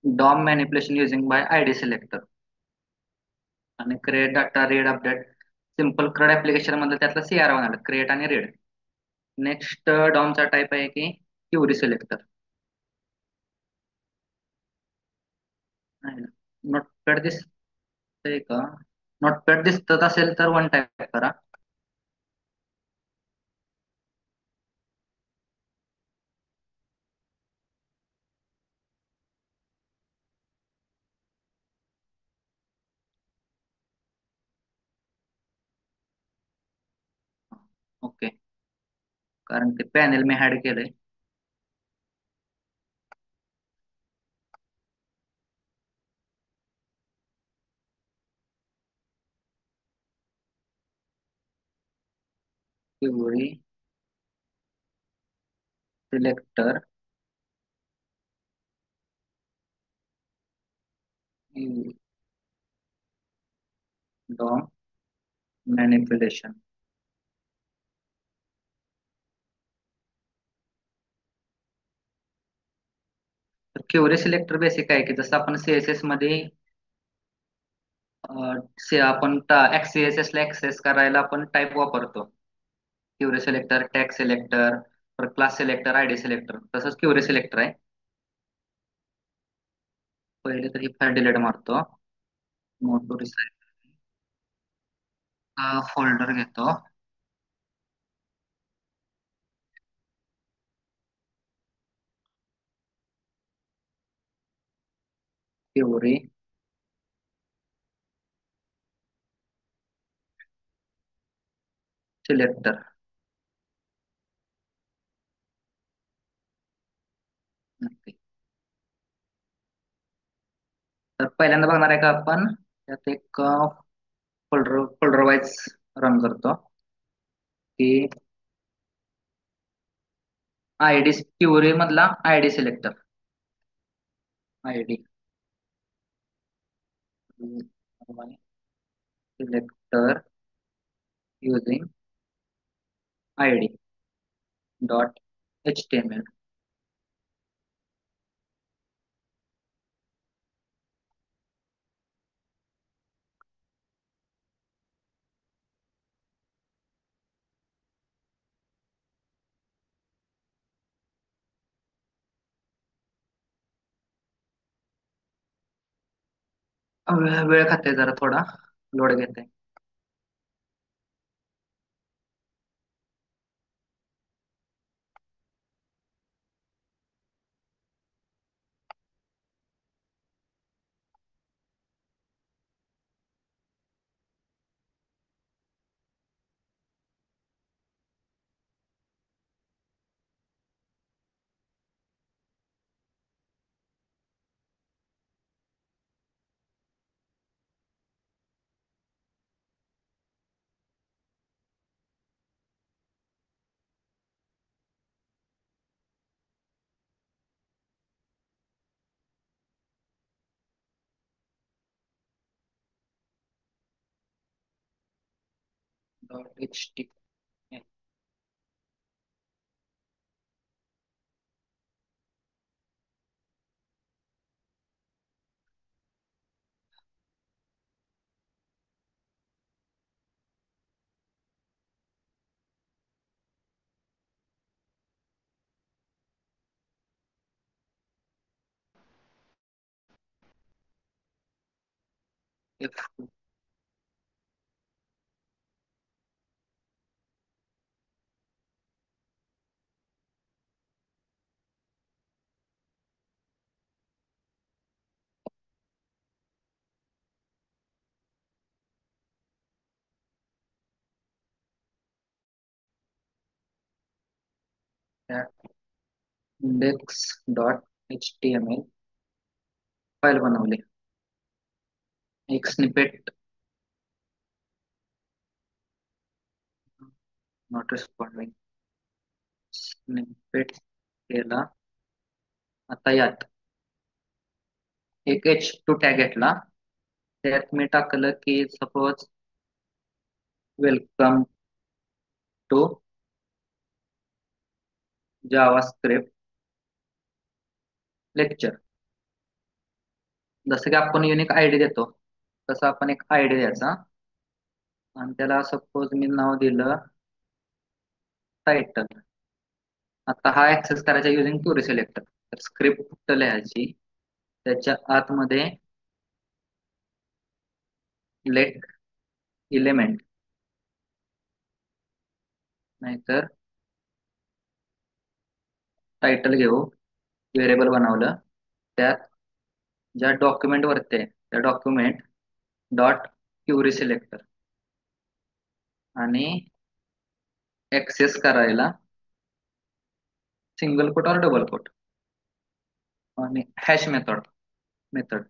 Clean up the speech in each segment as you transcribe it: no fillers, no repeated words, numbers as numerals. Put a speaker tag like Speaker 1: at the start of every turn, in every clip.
Speaker 1: Dom manipulation using by ID selector आणि create data read update simple CRUD application मधलं त्यातलं CR1 आलं create आणि रीड. नेक्स्ट डॉमचा टाईप आहे की क्युरी सिलेक्टर. नोटपॅड दिसतंय का? नोटपॅड दिसत असेल तर वन टाईप करा. ओके, कारण ते पॅनेल मी ऍड केलंय. Query selector DOM manipulation. तर क्युरी सिलेक्टर बेसिक आहे की जसं आपण CSS मध्ये आपण CSS ला ऍक्सेस करायला आपण टाईप वापरतो. Query selector, tag selector, class selector, ID selector, तसंच क्युरी सिलेक्टर आहे. पहिले तर ही फाईल डिलीट मारतो. मोटो फोल्डर घेतो. Query selector. तर पहिल्यांदा बघणार आहे का आपण त्यात एक फोल्डर वाईज रन करतो की आयडी क्युरी मधला ID selector. ID selector using ID dot HTML. वेळ खाते जरा थोडा लोड घेते. Dot HTML. F2. Index dot HTML file बनवली. एक स्निपेट नॉट रिस्पॉन्डिंग स्निपेट केला. आता यात एक H2 टॅग घेतला. त्यात मी टाकलं की suppose welcome to JavaScript lecture. जसं की आपण युनिक आयडी देतो तसं आपण एक आयडी द्यायचा आणि त्याला सपोज मी नाव दिलं टायटल. आता हा ऍक्सेस करायचा युझिंग क्युरी सिलेक्टर. तर स्क्रिप्ट लिहायची त्याच्या आतमध्ये लेट इलेमेंट नाहीतर टायटल घेऊ, व्हेरिएबल बनवलं, त्यात ज्या डॉक्युमेंट वरती आहे त्या डॉक्युमेंट डॉट क्युरी सिलेक्टर आणि ऍक्सेस करायला सिंगल कोट और डबल कोट आणि hash method method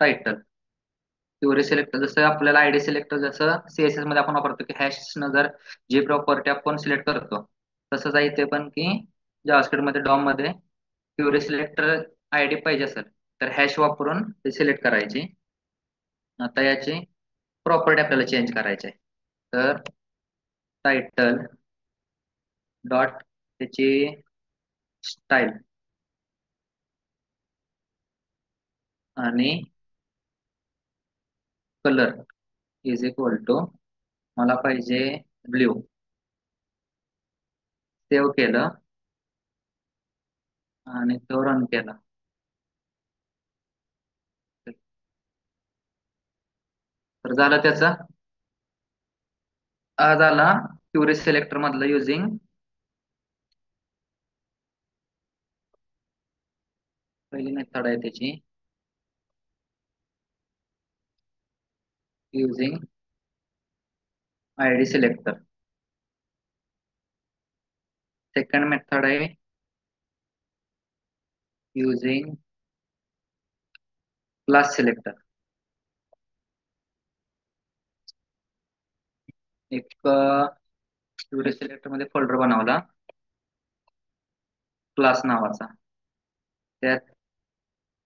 Speaker 1: title query selector. जसं आपल्याला आयडी सिलेक्टर जसं सीएसएस मध्ये आपण वापरतो की हॅश न जर जी प्रॉपर्टी आपण सिलेक्ट करतो तसंच आहे इथे पण की जावास्क्रिप्ट मध्ये डॉम मध्ये क्युरी सिलेक्टर आयडी पाहिजे असेल तर हॅश वापरून ते सिलेक्ट करायची. आता याची प्रॉपर्टी आपल्याला चेंज करायची आहे. तर टायटल डॉट त्याची स्टाईल आणि कलर इज इक्वल टू मला पाहिजे ब्ल्यू. सेव्ह केलं आणि तो रन केला. तर झालं त्याचा झाला क्युरी सिलेक्टर मधलं युझिंग पहिली मेथड आहे त्याची using ID selector. Second method आहे युझिंग क्लास सिलेक्टर. एक क्युरी सिलेक्टर मध्ये फोल्डर बनवला क्लास नावाचा, त्यात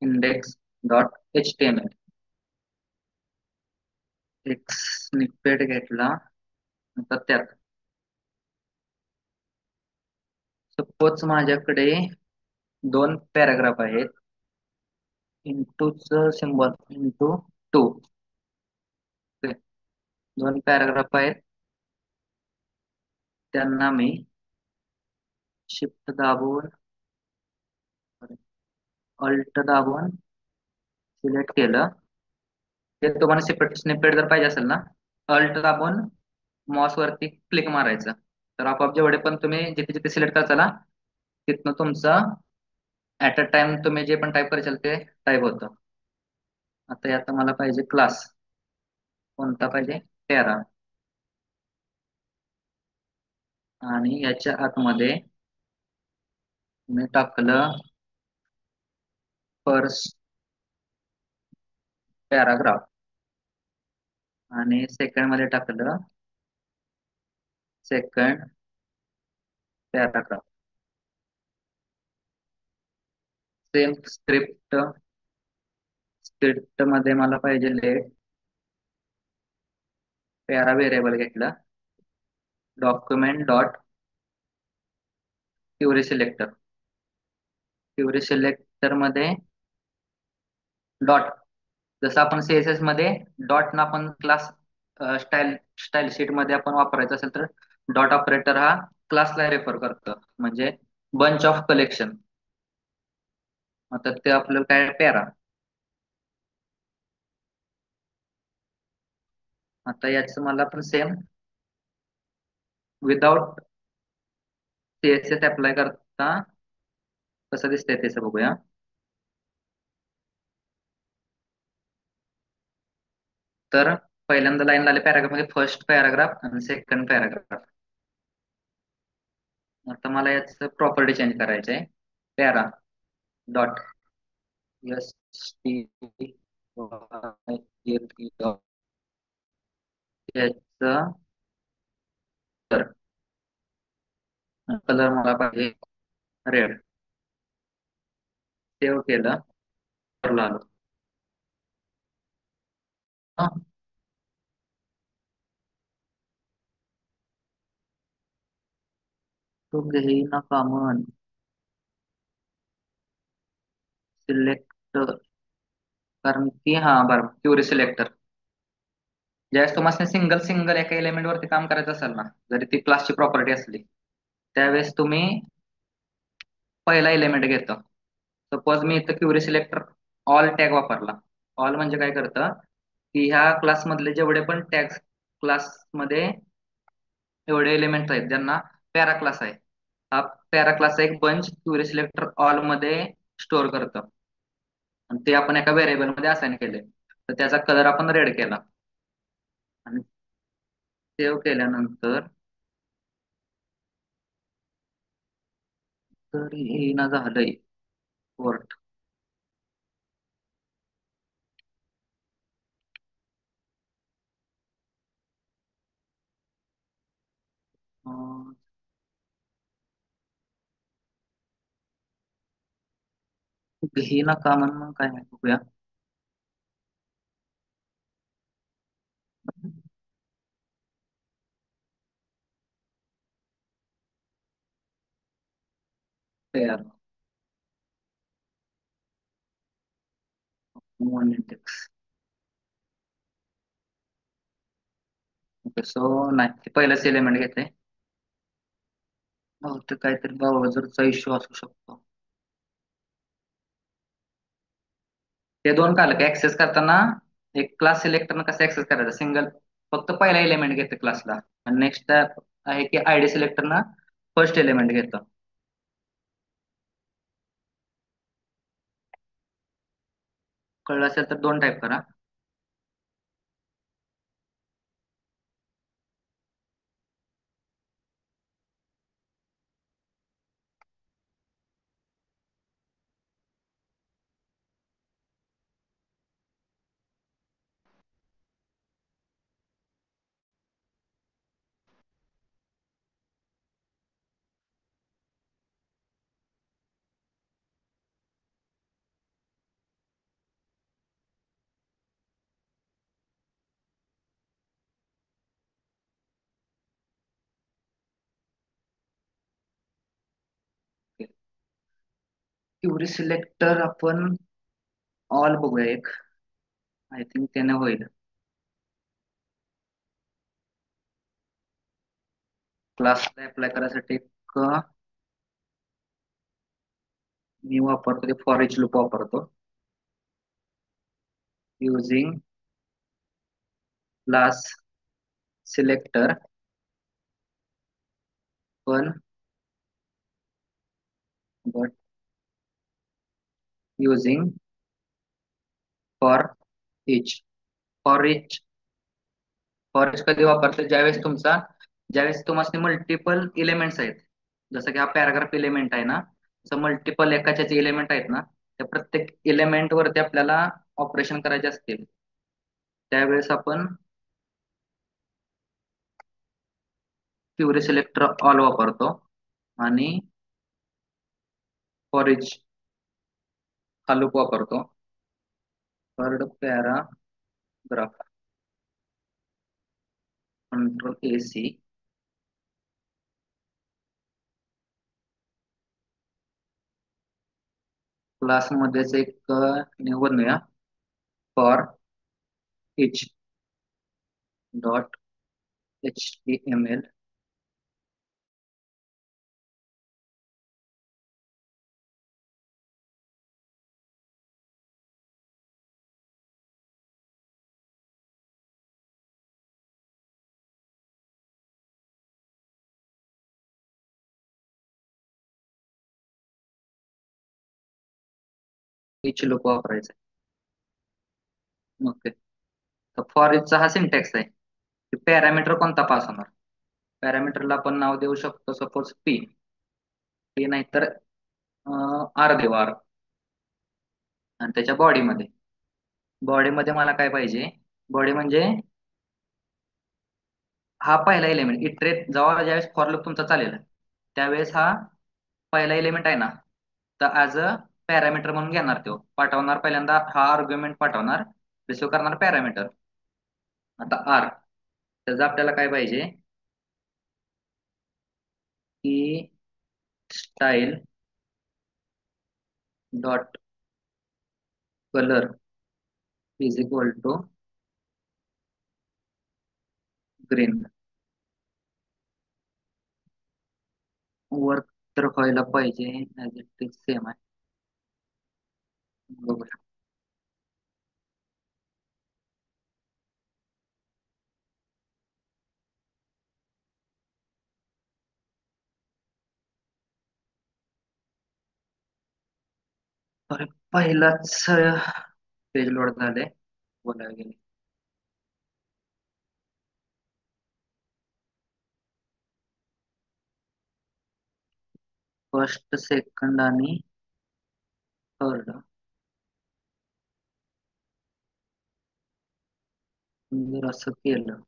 Speaker 1: index dot H T M L एक स्निपेट घेतला. आता त्यात सपोज माझ्याकडे दोन पॅराग्राफ आहेत. इंटूच सिम्बॉल इंटू टू, दोन पॅराग्राफ आहेत. त्यांना मी शिफ्ट दाबून अल्ट दाबून सिलेक्ट केलं. ते तुम्हाला स्निपेट स्निपेट जर पाहिजे असेल ना अल्ट दाबून माउस वरती क्लिक मारायचं तर आपोआप जेवढे पण तुम्ही जिथे जिथे सिलेक्ट करताल तिथनं तुमचं ऍट अ टाइम तुम्ही जे पण टाईप कराल ते टाईप होतं. आता यात मला पाहिजे क्लास. कोणता पाहिजे? पॅरा. आणि याच्या आतमध्ये मी टाकलं फर्स्ट पॅराग्राफ आणि सेकंड मध्ये टाकलं second paragraph. Same script script मध्ये मला पाहिजे लेट पॅरा व्हेरिएबल घेतला document dot query selector. Query selector मध्ये डॉट जसं आपण सीएसएस मध्ये डॉट ना आपण क्लास स्टाईल स्टाईल शीट मध्ये आपण वापरायचं असेल तर डॉट ऑपरेटर हा क्लासला रेफर करतं म्हणजे बंच ऑफ कलेक्शन. आता ते आपल्याला काय पॅरा. आता याचं मला पण सेम विदाउट सीएसएस अप्लाय करता कसं दिसतंय त्याचं बघूया. तर पहिल्यांदा लाईन आले पॅराग्राफ मध्ये फर्स्ट पॅराग्राफ आणि सेकंड पॅराग्राफ. आता मला याचं प्रॉपर्टी चेंज करायचं आहे. पॅरा डॉट एस टी याचं कलर मला पाहिजे रेड. सेव्ह केलं आलो. तो घेईना कामन सिलेक्ट तर कारण की हा बरं क्युरी सिलेक्टर ज्यावेळेस तुम्हाला सिंगल सिंगल एका एलिमेंट वरती काम करायचं असेल ना, जरी ती क्लासची प्रॉपर्टी असली, त्यावेळेस तुम्ही पहिला एलिमेंट घेता. सपोज मी इथं क्युरी सिलेक्टर ऑल टॅग वापरला. ऑल म्हणजे काय करतं की ह्या क्लासमधले जेवढे पण टॅग्स क्लासमध्ये एवढे एलिमेंट आहेत ज्यांना पॅरा क्लास आहे, हा पॅरा क्लासचा एक बंच क्युरी सिलेक्टर ऑल मध्ये स्टोअर करतं आणि ते आपण एका व्हेरिएबल मध्ये असाइन केले. तर त्याचा कलर आपण रेड केला आणि सेव्ह केल्यानंतर तर येईना झालंय पोर्ट. घेईना का म्हणून काय माहिती बघूया. तयार मोनिटेक्स. ओके सो नाही ते पहिलंच एलिमेंट घेते. बहुतेक काहीतरी ब्राउझरचा इश्यू असू शकतो. ते दोन काल का ऍक्सेस करताना एक क्लास सिलेक्टरनं कसं ऍक्सेस करायचं, सिंगल फक्त पहिला एलिमेंट घेते क्लासला आणि नेक्स्ट आहे की आयडी सिलेक्टरनं फर्स्ट एलिमेंट घेतं. कळलं असेल तर दोन टाईप करा. क्युरी सिलेक्टर आपण ऑल बघूया एक, आय थिंक त्याने होईल. क्लासला अप्लाय करायसाठी एक मी वापरतो ते फॉर इच लूप वापरतो. युझिंग क्लास सिलेक्टर पण but using for each. For each for each कधी वापरतो ज्यावेळेस ज्यावेळेस तुम्हाला मल्टिपल इलिमेंट्स आहेत, जसं की हा पॅराग्राफ इलिमेंट आहे ना, तसं मल्टिपल एकाचे इलिमेंट आहेत ना, त्या प्रत्येक इलिमेंट वरती आपल्याला ऑपरेशन करायचे असतील त्यावेळेस आपण क्युरी सिलेक्टर ऑल वापरतो आणि फॉर इच हा लूप वापरतो. Third paragraph control A C क्लासमध्येच एक निवडूया for each dot H T M L each loop वापरायचा. ओके, तर फॉर इचचा हा सिंटॅक्स आहे की पॅरामीटर कोणता पास होणार. पॅरामीटरला आपण नाव देऊ शकतो सपोज पी. पी नाहीतर आर देऊ आर. आणि त्याच्या बॉडीमध्ये मला काय पाहिजे, बॉडी म्हणजे हा पहिला एलिमेंट इटरेट जेव्हा ज्यावेळेस फॉर लूप तुमचा चालेल त्यावेळेस हा पहिला एलिमेंट आहे ना, तर ऍज अ पॅरामीटर म्हणून घेणार, तो पाठवणार पहिल्यांदा हा आर्ग्युमेंट पाठवणार, रिसिव्ह करणार पॅरामीटर. आता आर त्याचं आपल्याला काय पाहिजे की style dot colour is equal to green. Work तर व्हायला पाहिजे ऍज इट इज सेम आहे. बघू शकतो. अरे पहिलाच पेज लोड झाले, बोलायला गेले. फर्स्ट सेकंड आणि थर्ड जर असं केलं,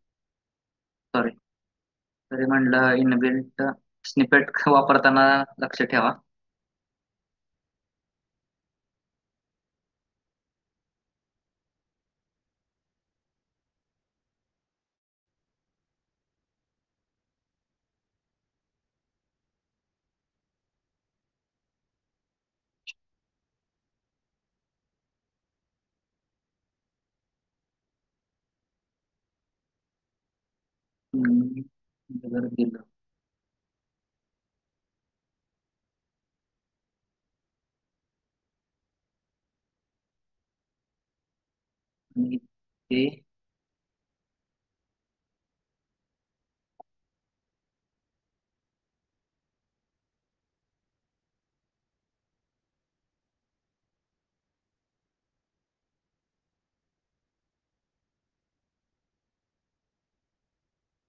Speaker 1: सॉरी, तरी म्हणलं इनबिल्ट स्निपेट वापरताना लक्ष ठेवा. हम्म, जर दिलं आणि ते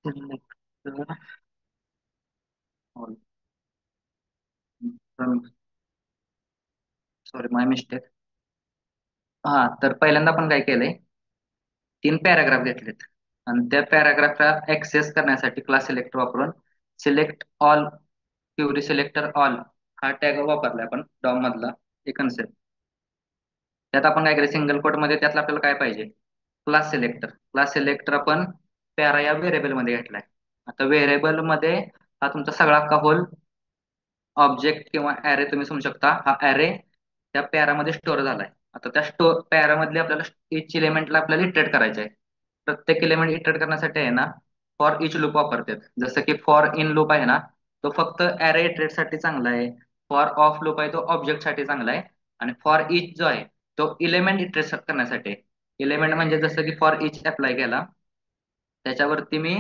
Speaker 1: सिलेक्ट ऑल, सॉरी माय मिस्टेक. हा, तर पहिल्यांदा आपण काय केलंय, 3 पॅराग्राफ घेतलेत आणि त्या पॅराग्राफला ऍक्सेस करण्यासाठी क्लास सिलेक्टर वापरून select all, query selector all हा टॅग वापरलाय आपण डॉम मधला एक कन्सेप्ट. त्यात आपण काय केलं, सिंगल कोट मध्ये त्यातलं आपल्याला काय पाहिजे, क्लास सिलेक्टर आपण पॅरा या व्हेरिएबल मध्ये घेतलाय. आता व्हेरिएबल मध्ये हा तुमचा सगळा अख्खा होल ऑब्जेक्ट किंवा ऍरे तुम्ही समजू शकता, हा ऍरे त्या पॅरामध्ये स्टोअर झालाय. आता त्या पॅरामधले आपल्याला इच इलिमेंटला आपल्याला इटरेट करायचे आहे. प्रत्येक एलिमेंट इटरेट करण्यासाठी आहे ना, फॉर इच लूप वापरतात. जसं की फॉर इन लूप आहे ना, तो फक्त ऍरे इटरेट साठी चांगला आहे. फॉर ऑफ लूप आहे तो ऑब्जेक्ट साठी चांगला आहे. आणि फॉर इच जो आहे तो इलिमेंट इटरेट करण्यासाठी. इलिमेंट म्हणजे जसं की फॉर इच अप्लाय केला, त्याच्यावरती मी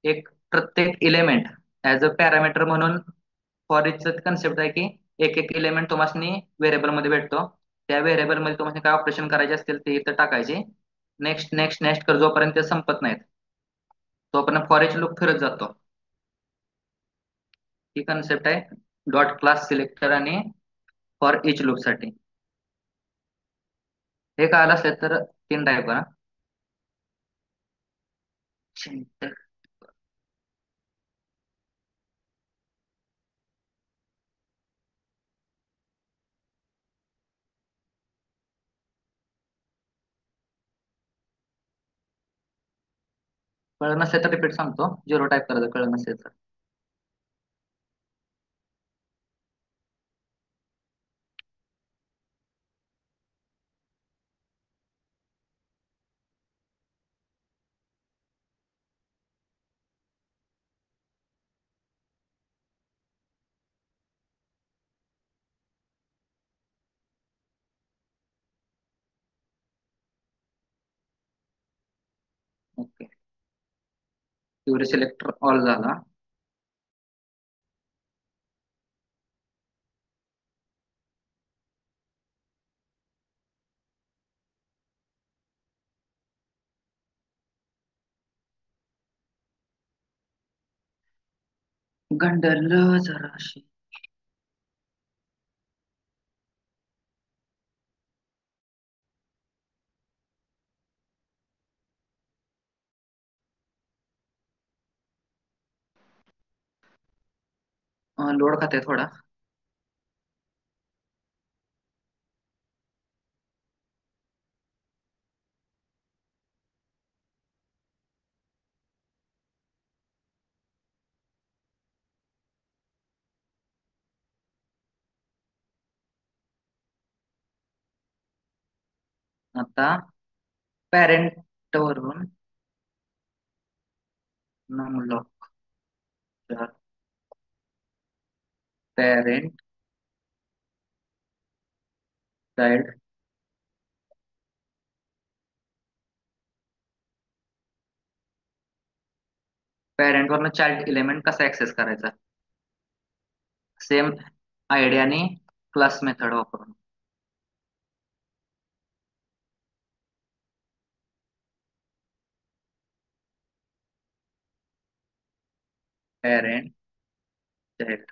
Speaker 1: एक प्रत्येक इलेमेंट ऍज अ पॅरामीटर म्हणून, फॉर इचचं कन्सेप्ट आहे की एक एक इलेमेंट तुम्हाला व्हेरिएबल मध्ये भेटतो. त्या व्हेरिएबल मध्ये तुम्हाला काय ऑपरेशन करायचे असतील ते इथं टाकायचे. नेक्स्ट नेक्स्ट नेक्स्ट कर जोपर्यंत ते संपत नाहीत तोपर्यंत फॉर इच लूप फिरत जातो. ही कन्सेप्ट आहे डॉट क्लास सिलेक्टर आणि फॉर इच लूप साठी. हे कळालं असेल तर 3 टाईप करा. Syntax. कळलं नसेल तर रिपीट सांगतो, 0 टाईप करायचं कळलं नसेल तर. ओके, क्युरी सिलेक्टर ऑल झाला. गंडल जराशी. लोड खाते थोडा. आता पॅरेंट वरून नमलॉक पॅरेंट चाइल्ड पॅरेंट वरून चाइल्ड एलिमेंट कसा ऍक्सेस करायचा? सेम आयडिया आणि क्लास मेथड वापरून. पॅरेंट चाइल्ड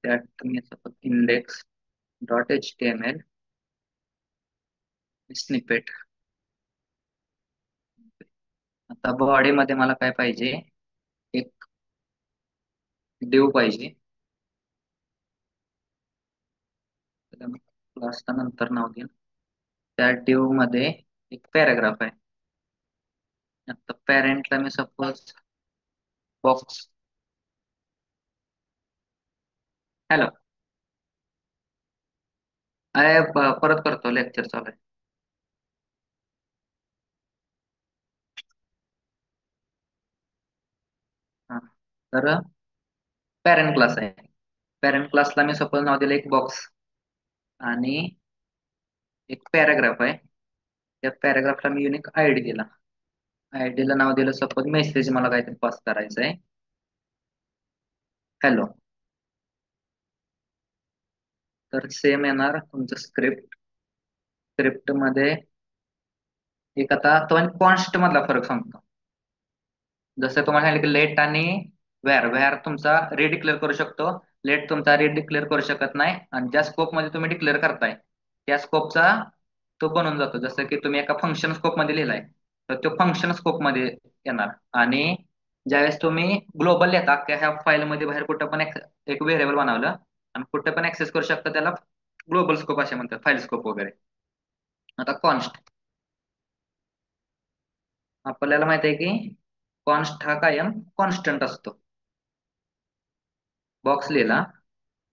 Speaker 1: त्यात तुम्ही index dot H T M L snippet. आता बॉडी मध्ये मला काय पाहिजे? एक डिव पाहिजे. क्लासला नंतर नाव देईल. त्या डिव मध्ये एक पॅराग्राफ आहे. आता पॅरेंटला मी सपोज बॉक्स. हॅलो, अरे परत करतो, लेक्चर चालू आहे. हा. तर पॅरेंट क्लास आहे. पॅरेंट क्लासला मी सपोज नाव दिलं एक बॉक्स आणि एक पॅराग्राफ आहे. त्या पॅराग्राफला मी युनिक आयडी दिला. आयडीला नाव दिलं सपोज मेसेज. मला काहीतरी पास करायचं आहे. हॅलो. तर सेम येणार तुमचं स्क्रिप्ट. स्क्रिप्ट मध्ये एक आता तो कॉन्स्ट मधला फरक सांगतो. जसं तुम्हाला सांगितलं की लेट आणि व्हेअर. व्हेअर तुमचा रिडिक्लेअर करू शकतो, लेट तुमचा रिडिक्लेअर करू शकत नाही. आणि ज्या स्कोप मध्ये तुम्ही डिक्लेअर करताय त्या स्कोपचा तो बनून जातो. जसं की तुम्ही एका फंक्शन स्कोप मध्ये लिहिलाय तर तो फंक्शन स्कोप मध्ये येणार. आणि ज्यावेळेस तुम्ही ग्लोबल लिहिता की ह्या फाईल मध्ये बाहेर कुठं पण एक व्हेरिएबल बनवलं आणि कुठं पण ऍक्सेस करू शकता, त्याला ग्लोबल स्कोप असे म्हणतात, फाईल स्कोप वगैरे. आता कॉन्स्ट आपल्याला माहित आहे की कॉन्स्ट हा कायम कॉन्स्टंट असतो. बॉक्स लिहिला,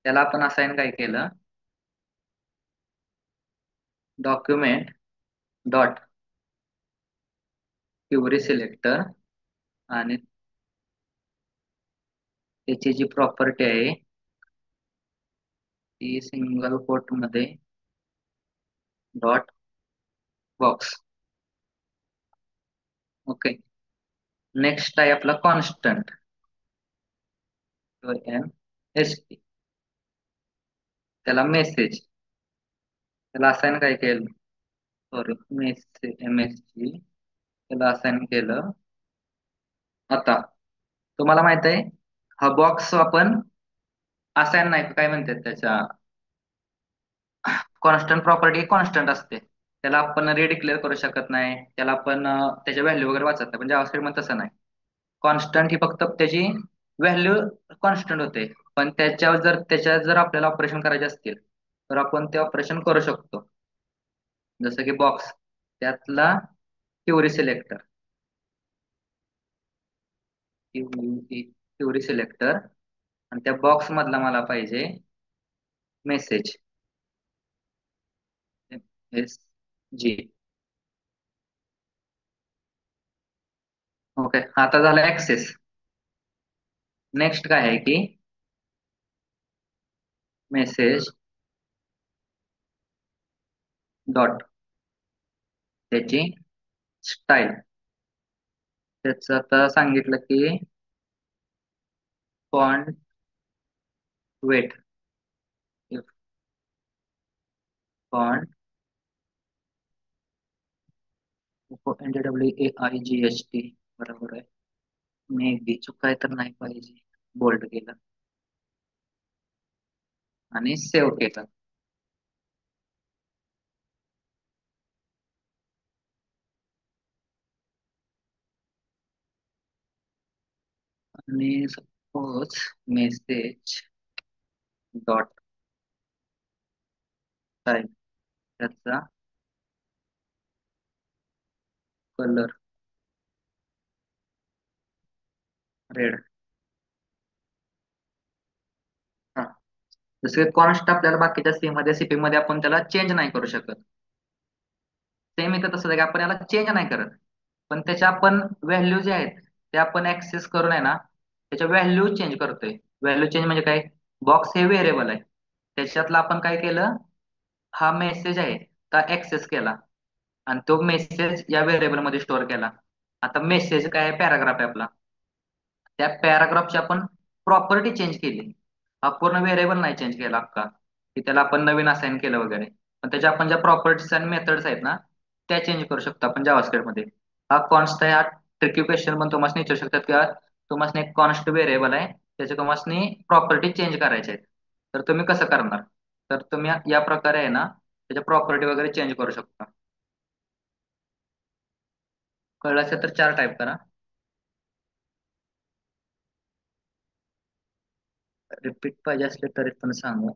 Speaker 1: त्याला आपण असाइन काय केलं? Document dot query selector. आणि त्याची जी प्रॉपर्टी आहे ती सिंगल कोट मध्ये डॉट बॉक्स. ओके. नेक्स्ट आहे आपला कॉन्स्टंट एम एस टी. त्याला मेसेज, त्याला असाइन काय केलं? Sorry, message M S T त्याला असाइन केलं. आता तुम्हाला माहित आहे हा बॉक्स आपण असाइन नाही, काय म्हणतात त्याच्या, कॉन्स्टंट प्रॉपर्टी कॉन्स्टंट असते. त्याला आपण रिडिक्लेअर करू शकत नाही, त्याला आपण त्याच्या व्हॅल्यू वगैरे वाचत नाही. पण जावास्क्रिप्ट मध्ये तसं नाही. कॉन्स्टंट ही फक्त त्याची व्हॅल्यू कॉन्स्टंट होते. पण त्याच्यावर जर आपल्याला ऑपरेशन करायचे असतील तर आपण ते ऑपरेशन करू शकतो. जसं की बॉक्स त्यातला क्युरी सिलेक्टर, क्युरी सिलेक्टर. आणि त्या बॉक्स मधला मला पाहिजे मेसेज एस जी. ओके, आता झाला ऍक्सेस. नेक्स्ट काय आहे की मेसेज डॉट त्याची स्टाईल. त्याचं आता सांगितलं की फॉन्ट वेट, फॉन्ट NWAIGHT बरोबर आहे. मे बी चूक काय तर नाही पाहिजे. बोल्ड केलं आणि सेव्ह केलं. आणि सपोज मेसेज डॉट टाईप त्याचा कलर रेड. हा. जसं कॉन्स्ट आपल्याला बाकीच्या सी मध्ये सीपी मध्ये आपण त्याला चेंज नाही करू शकत. सेम इथं तसं आहे की आपण याला चेंज नाही करत, पण त्याच्या आपण व्हॅल्यू जे आहेत ते आपण ऍक्सेस करून आहे ना त्याच्या व्हॅल्यू चेंज करतोय. व्हॅल्यू चेंज म्हणजे काय? बॉक्स हे व्हेरिएबल आहे, त्याच्यातलं आपण काय केलं, हा मेसेज आहे तर ऍक्सेस केला आणि तो मेसेज या व्हेरिएबल मध्ये स्टोअर केला. आता मेसेज काय आहे? पॅराग्राफ आहे आपला. त्या पॅराग्राफची आपण प्रॉपर्टी चेंज केली. हा पूर्ण व्हेरिएबल नाही चेंज केला अख्खा, की त्याला आपण नवीन असाइन केलं वगैरे, पण त्याच्या आपण ज्या प्रॉपर्टीज आणि मेथड्स आहेत ना त्या चेंज करू शकतो आपण जावास्क्रिप्ट मध्ये. हा कॉन्स्ट आहे, हा ट्रिकी क्वेश्चन पण तुम्हाला विचारू शकतात किंवा तुम्हाला एक कॉन्स्ट व्हेरिएबल आहे त्याच्या तुम्हाला प्रॉपर्टी चेंज करायचे आहेत, तर तुम्ही कसं करणार? तर तुम्ही या प्रकारे आहे ना त्याच्या प्रॉपर्टी वगैरे चेंज करू शकता. कळलं असेल तर चार टाईप करा. रिपीट पाहिजे असले तरी पण सांगा.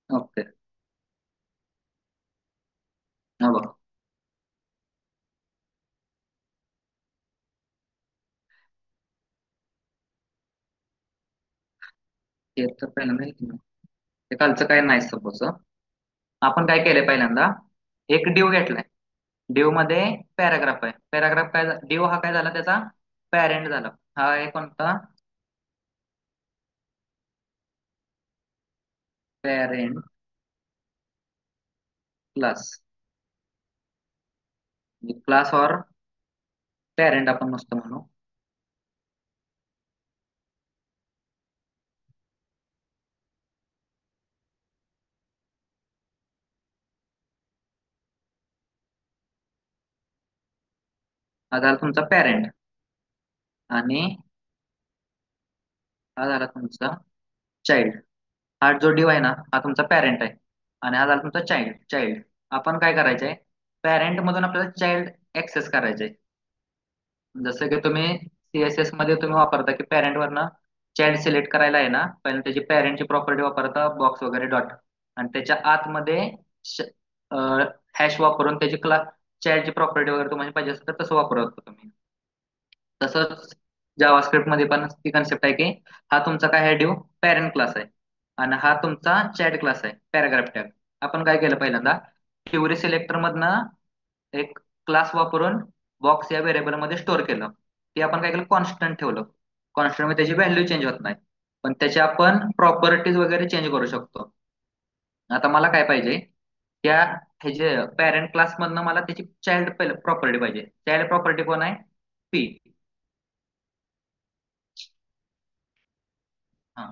Speaker 1: ओके. हा बघ, हे तर पहिल्यांदा ते कालचं काय नाही सपोज. आपण काय केलंय पहिल्यांदा, एक डिव घेतलाय. डिव मध्ये पॅराग्राफ आहे. पॅराग्राफ काय डिव हा काय झाला त्याचा पॅरेंट झाला. हा आहे कोणता? Parent class. क्लास और पॅरेंट आपण नुसतं म्हणू. हा झाला तुमचा पॅरेंट आणि हा झाला तुमचा चाइल्ड. हा जो डिव आहे ना हा तुमचा पॅरेंट आहे आणि हा झाला तुमचा चाइल्ड. चाइल्ड आपण काय करायचंय, पॅरेंट मधून आपल्याला चाइल्ड ऍक्सेस करायचंय. जसं की तुम्ही सीएसएस मध्ये तुम्ही वापरता की पॅरेंट वरनं चाइल्ड सिलेक्ट करायला आहे ना पहिल्यांदा त्याची पॅरेंटची प्रॉपर्टी वापरता बॉक्स वगैरे डॉट, आणि त्याच्या आतमध्ये हॅश वापरून त्याची क्लास चाइल्डची प्रॉपर्टी वगैरे तुम्हाला पाहिजे असेल तर तसं वापरत तुम्ही. तसंच जावास्क्रिप्ट मध्ये पण ती कन्सेप्ट आहे की हा तुमचा काय आहे डिव पॅरेंट क्लास आहे आणि हा तुमचा चॅट क्लास आहे पॅराग्राफ टॅग. आपण काय केलं पहिल्यांदा, क्युरी सिलेक्टर मधनं एक क्लास वापरून बॉक्स या व्हेरिएबल मध्ये स्टोअर केलं. ते आपण काय केलं कॉन्स्टंट ठेवलं. कॉन्स्टंट मध्ये त्याची व्हॅल्यू चेंज होत नाही, पण त्याची आपण प्रॉपर्टीज वगैरे चेंज करू शकतो. आता मला काय पाहिजे, त्या हे जे पॅरेंट क्लास मधनं मला त्याची चाइल्ड प्रॉपर्टी पाहिजे. चाइल्ड प्रॉपर्टी कोण आहे? पी. हा,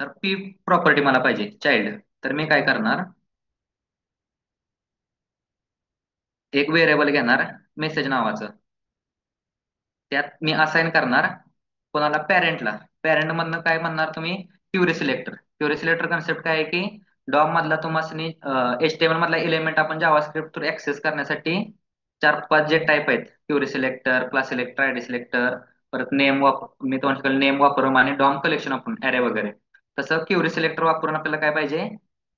Speaker 1: तर पी प्रॉपर्टी मला पाहिजे चाइल्ड. तर मी काय करणार, एक व्हेरिएबल घेणार मेसेज नावाचं. त्यात मी असाइन करणार कोणाला, पॅरेंटला. पॅरेंट मधनं काय म्हणणार तुम्ही, query selector. Query selector concept काय आहे की डॉम मधला तुम्हाला एचटीएमएल मधला एलिमेंट आपण जावास्क्रिप्ट थ्रू ऍक्सेस करण्यासाठी चार पाच जे टाईप आहेत, query selector, class selector, ID selector, परत नेम मी तुम्हाला नेम वापरून आणि डॉम कलेक्शन वापरून अरे वगैरे, तसं क्युरी सिलेक्टर वापरून आपल्याला काय पाहिजे,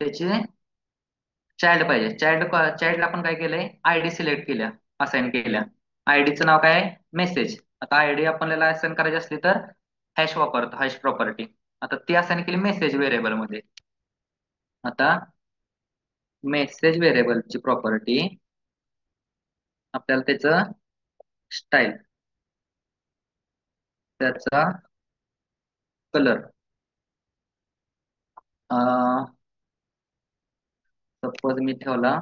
Speaker 1: त्याचे चाइल्ड पाहिजे. चाइल्डला आपण काय केलंय, आयडी सिलेक्ट केल्या, असाइन केल्या. आयडीचं नाव काय आहे, मेसेज. आता आयडी आपल्याला असाइन करायची असली तर हॅश वापरतो, हॅश प्रॉपर्टी. आता ती असाइन केली मेसेज व्हेरिएबल मध्ये. आता मेसेज व्हेरिएबलची प्रॉपर्टी आपल्याला त्याचं स्टाईल, त्याचा कलर, सपोज मी ठेवला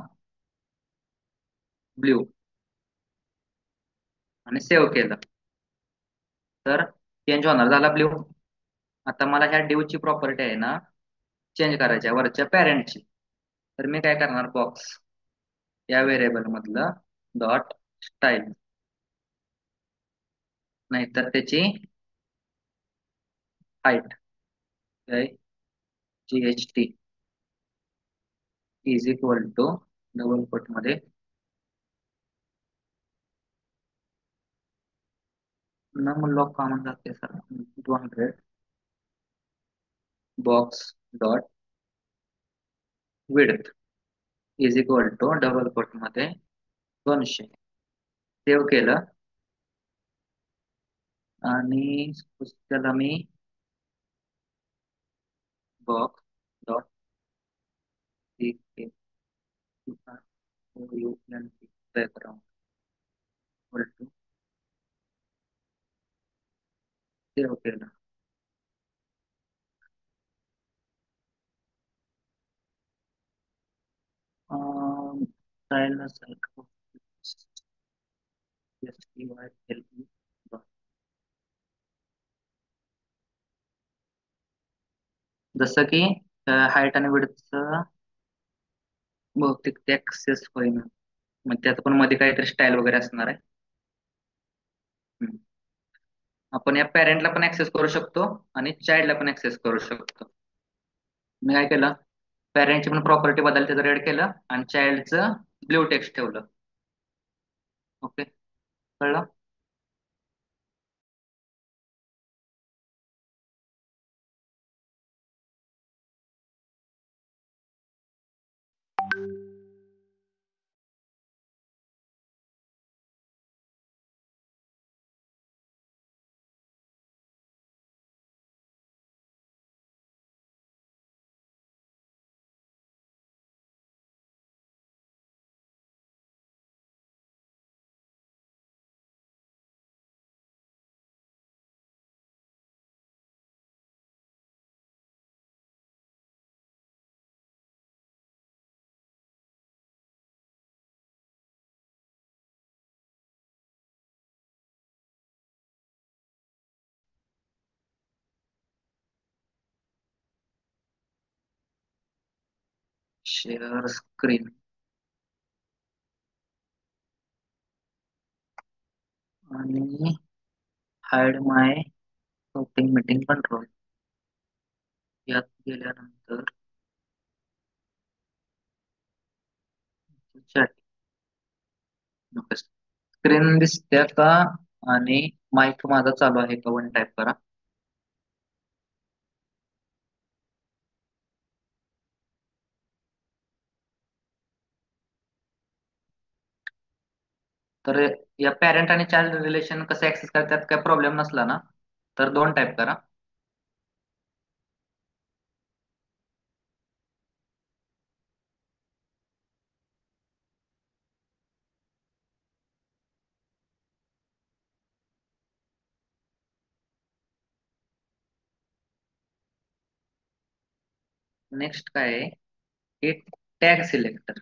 Speaker 1: ब्ल्यू आणि सेव्ह केलं तर चेंज होणार, झाला ब्ल्यू. आता मला ह्या डिवची प्रॉपर्टी आहे ना चेंज करायची आहे वरच्या पॅरेंटची. तर मी काय करणार, बॉक्स या व्हेरिएबल मधलं डॉट स्टाईल, नाहीतर त्याची height GHT is equal to double quote मध्ये नम लॉग कॉमन जाते सर 200 box dot width is equal to double quote मध्ये 200. सेव्ह केलं आणि त्याला मी box dot background equal to save केलं. स्टाईल नसेल जसं की हाईट आणि विड्थचं बहुतेक ते ऍक्सेस होईना. मग त्यात पण मध्ये काहीतरी स्टाईल वगैरे असणार आहे. हम्म. आपण या पॅरेंटला पण ऍक्सेस करू शकतो आणि चाइल्डला पण ऍक्सेस करू शकतो. मी काय केलं, पॅरेंटची पण प्रॉपर्टी बदल त्याचं रेड केलं आणि चाइल्डचं ब्ल्यू टेक्स्ट ठेवलं. ओके, कळलं. शेअर स्क्रीन आणि हाईड माय शॉपिंग मीटिंग कंट्रोल यात गेल्यानंतर चॅट स्क्रीन दिसते का आणि माईक माझा चालू आहे का वन टाईप करा. तर या पॅरेंट आणि चाइल्ड रिलेशन कसं ऍक्सेस करतात काय प्रॉब्लेम नसला ना तर दोन टाईप करा. नेक्स्ट काय आहे, एक टॅग सिलेक्टर.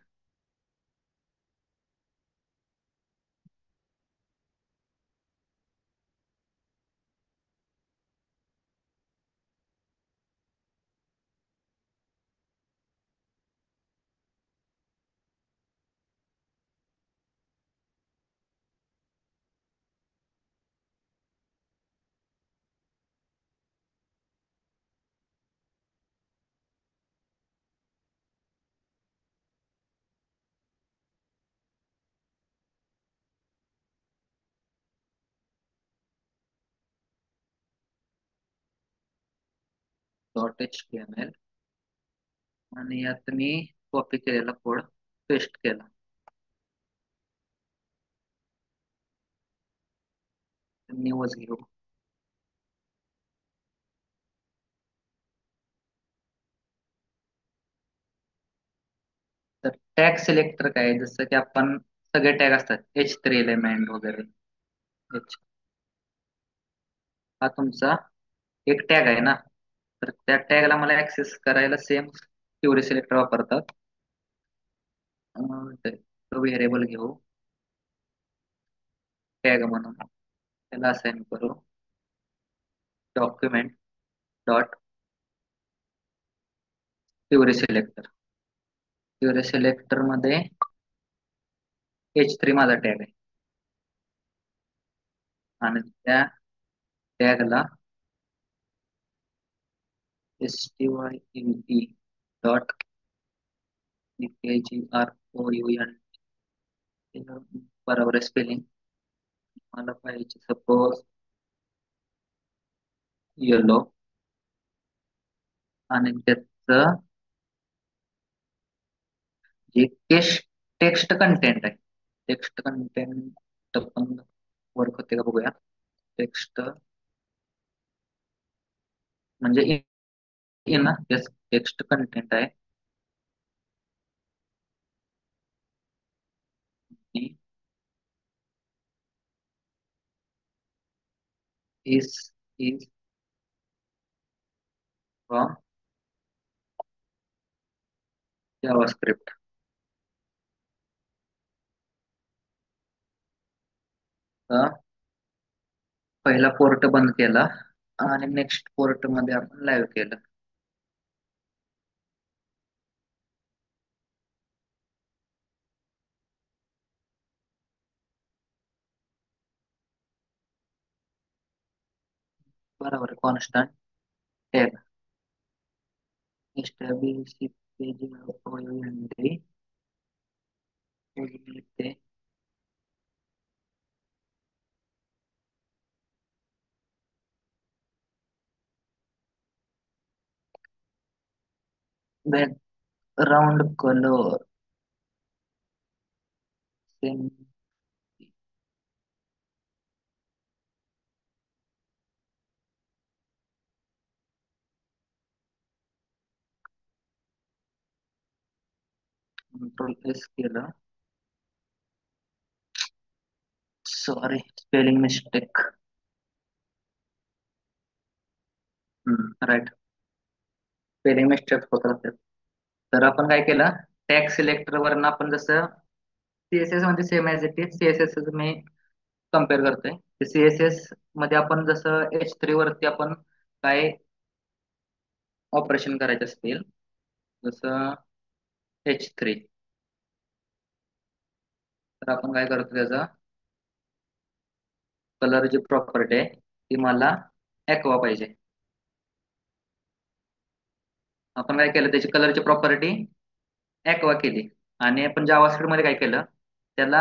Speaker 1: .html आणि यात मी कॉपी केलेला कोड पेस्ट केला. न्यूज घेऊ. तर टॅग सिलेक्टर काय आहे, जसं की आपण सगळे टॅग असतात H3 एलिमेंट वगैरे. हा तुमचा एक टॅग आहे ना, तर त्या टॅगला मला ऍक्सेस करायला सेम क्युरी सिलेक्टर वापरतात. तो व्हेरिएबल घेऊ टॅग म्हणून, त्याला असाइन करू document dot query selector. Query selector मध्ये H3 माझा टॅग आहे आणि त्या टॅगला STYME डॉट KGROUN बरोबर स्पेलिंग मला पाहिजे सपोज येलो आणि त्याचं जे टेक्स्ट कंटेंट आहे. टेक्स्ट कंटेंट पण वर्क होते का बघूया. टेक्स्ट म्हणजे इन ना, येस, टेक्स्ट कंटेंट आहे. Is is from JavaScript. पहिला पोर्ट बंद केला आणि नेक्स्ट पोर्ट मध्ये आपण लाईव्ह केलं. बरोबर, कॉन्स्टंट टॅग एस्टॅब्लिश पेज ते background colour same. Control S केलं. Sorry, spelling mistake. Right, spelling mistake होत राहते. तर आपण काय केलं, टॅग सिलेक्टर वरनं आपण जसं सीएसएस मध्ये same as it is CSS me compare करतोय. सीएसएस मध्ये आपण जसं H3 वरती आपण काय ऑपरेशन करायचे असतील, जसं H3, तर आपण काय करतो, त्याचा कलर जी प्रॉपर्टी आहे ती मला ऍक्वा पाहिजे. आपण काय केलं, त्याची कलरची प्रॉपर्टी ऍक्वा केली. आणि आपण जावास्क्रिप्ट मध्ये काय केलं, त्याला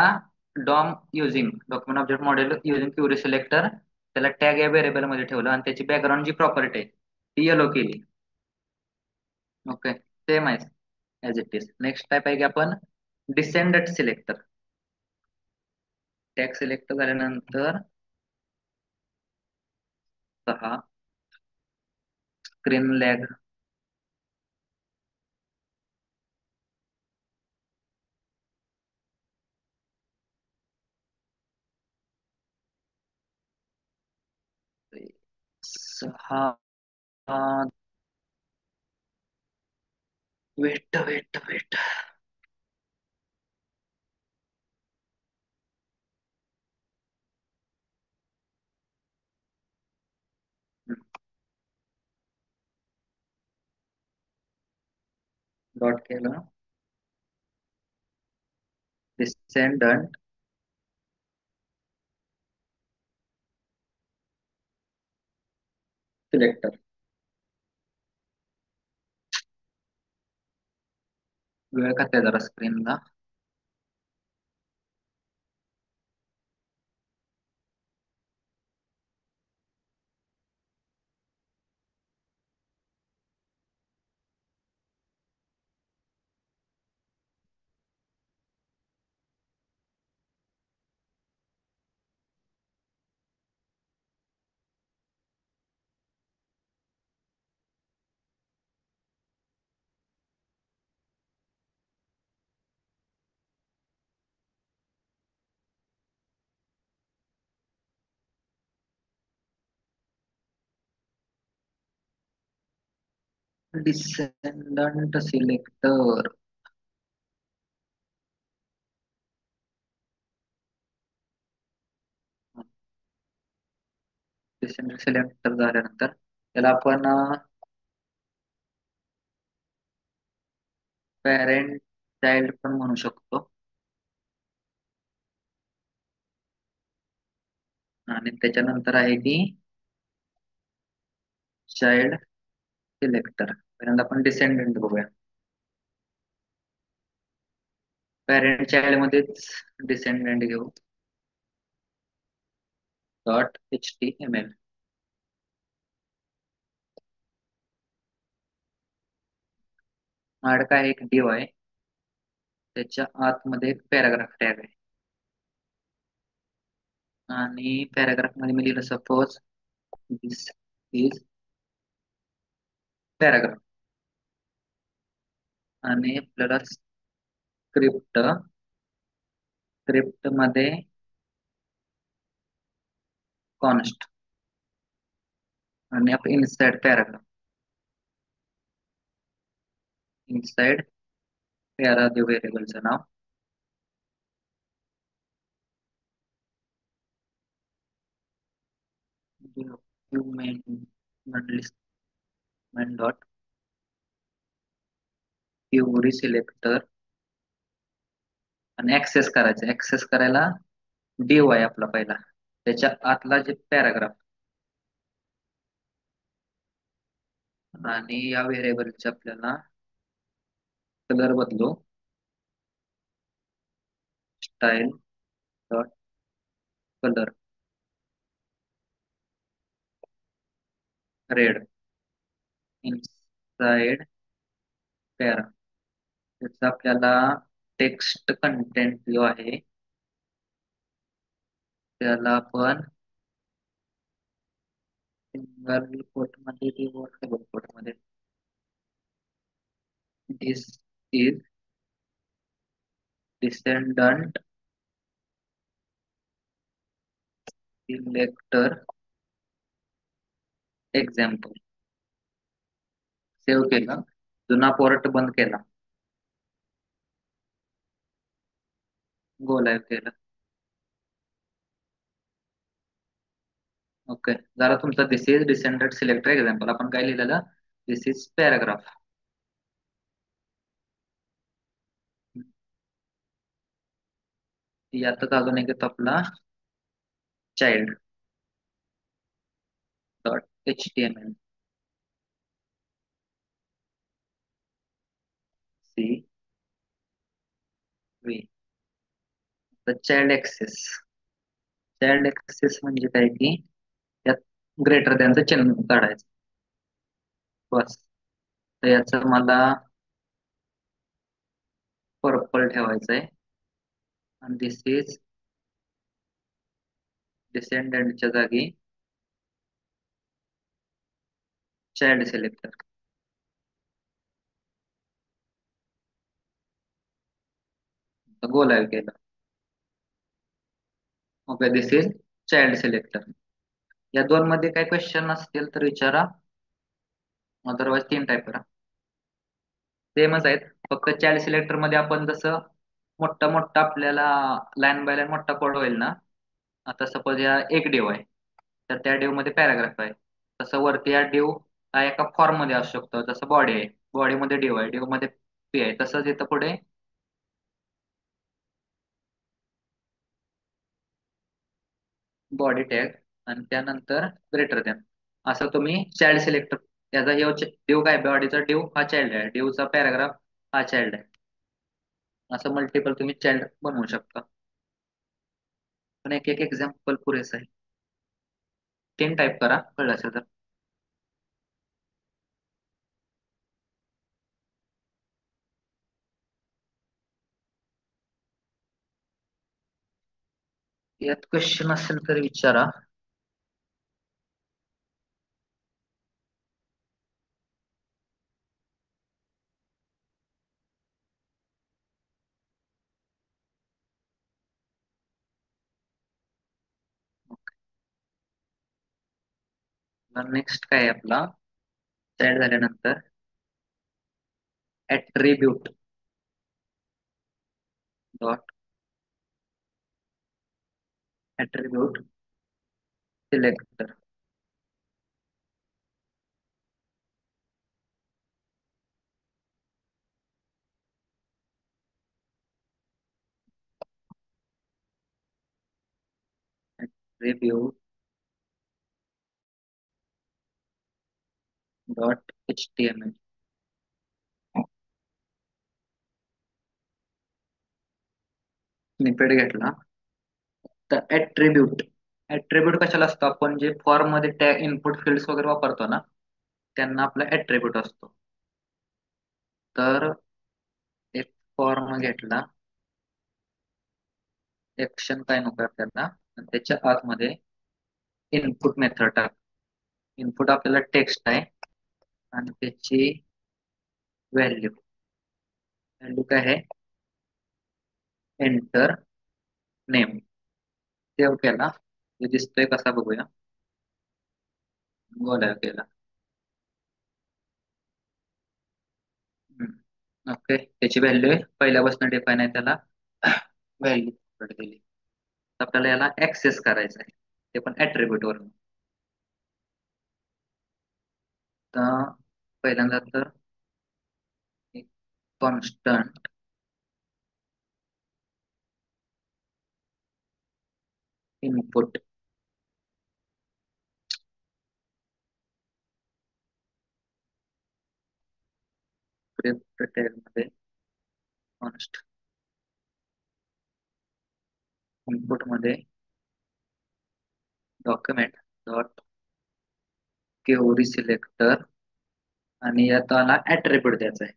Speaker 1: DOM using document object model using query selector, त्याला टॅग या व्हेरिएबल मध्ये ठेवलं आणि त्याची बॅकग्राऊंड जी प्रॉपर्टी आहे ती येलो केली. ओके, सेम आहे as it is. Next type आहे की आपण डिसेंडंट सिलेक्टर. टॅग सिलेक्ट झाल्यानंतर 6 स्क्रीन लॅग सहा. Wait wait wait. डॉट केलं, डिसेंडंट सिलेक्टर. वेळ खाते जरा स्क्रीनला. डिसेंडंट सिलेक्टर. डिसेंडंट सिलेक्टर झाल्यानंतर त्याला आपण पॅरेंट चाइल्ड पण म्हणू शकतो. आणि त्याच्यानंतर आहे की चाइल्ड सिलेक्टर. पहिल्यांदा आपण डिसेंडंट बघूया. पॅरेंट चाइल्ड मध्येच डिसेंडंट घेऊ. .html. माझ्याकडे काय एक डिव आहे, त्याच्या आतमध्ये एक पॅराग्राफ टॅग आहे आणि पॅराग्राफ मध्ये मी लिहिलं सपोज दिस इज पॅराग्राफ आणि आपल्याला स्क्रिप्ट मध्ये कॉन्स्ट आणि आपण इनसाइड पॅराग्राफ इनसाइड पॅरा देऊ व्हेरिएबलचं नाव डॉट क्युरी सिलेक्टर आणि ऍक्सेस करायचं ऍक्सेस करायला डिव आहे आपला पहिला त्याच्या आतला जे पॅराग्राफ आणि या व्हेरिएबलचे आपल्याला कलर बदलू style dot colour red inside para त्याचा आपल्याला टेक्स्ट कंटेंट जो आहे त्याला आपण सिंगल कोट मध्ये किंवा डबल कोट मध्ये दिस इज डिसेंडंट सिलेक्टर एक्झाम्पल सेव्ह केलं जुना पोर्ट बंद केला गो लाईव्ह केलं ओके जरा तुमचा दिस इज डिसेंडंट सिलेक्टर एक्झाम्पल आपण काय लिहिलेलं दिस इज पॅराग्राफ यातच अजून एक येतो आपला child dot H T M L C V child access child access म्हणजे काय की त्यात ग्रेटर दॅनचं चिन्ह काढायचं बस तर याचं मला पर्पल ठेवायचं आहे आणि दिस इज डिसेंडंटच्या जागी चाइल्ड सिलेक्टर गो लाईव्ह केलं okay this is child selector या दोन मध्ये काही क्वेश्चन असतील तर विचारा अदरवाइज तीन टाईप करा सेमच आहेत फक्त चाइल्ड सिलेक्टर मध्ये आपण जसं मोठा मोठा आपल्याला लाईन बाय लाईन मोठा कोड होईल ना आता सपोज या एक डिव आहे तर त्या डिव मध्ये पॅराग्राफ आहे तसं वरती या डिव हा एका फॉर्म मध्ये असू शकतो जसं बॉडी आहे बॉडी मध्ये डिव आहे डिव मध्ये पी आहे तसंच इथं पुढे बॉडी टॅग आणि त्यानंतर ग्रेटर दॅन असं तुम्ही चाइल्ड सिलेक्टर त्याचा हे डिव काय बॉडीचा डिव हा चाइल्ड आहे डिवचा पॅराग्राफ हा चाइल्ड आहे असं मल्टिपल तुम्ही चाइल्ड बनवू शकता पण एक एक एक्झाम्पल पुरेसा आहे तीन टाईप करा कळलं असेल तर यात क्वेश्चन असेल तर विचारा नेक्स्ट काय आहे आपला चाइल्ड झाल्यानंतर attribute dot attribute selector attribute dot H T M L snippet घेतला तर ऍट्रिब्यूट कशाला असतो आपण जे फॉर्म मध्ये टॅग इनपुट फील्ड्स वगैरे वापरतो ना त्यांना आपला ऍट्रिब्यूट असतो तर एक फॉर्म घेतला, एक्शन काय नको आपल्याला, आणि त्याच्या आतमध्ये इनपुट मेथड टाक. इनपुट आपल्याला टेक्स्ट आहे आणि त्याची व्हॅल्यू व्हॅल्यू काय आहे, एंटर नेम. सेव्ह केला, जे दिसतोय कसा बघूया. गोला केला. ओके, त्याची व्हॅल्यू पहिल्यापासून डिफाईन आहे, त्याला व्हॅल्यू दिली. आपल्याला याला ऍक्सेस करायचं आहे, ते पण ऍट्रिब्यूट वरून. तर पहिल्यांदा तर कॉन्स्टंट इनपुट मध्ये कॉन्स्ट इनपुट मध्ये डॉक्युमेंट डॉट क्वेरी सिलेक्टर, आणि यात आला ऍट्रिब्यूट द्यायचा आहे.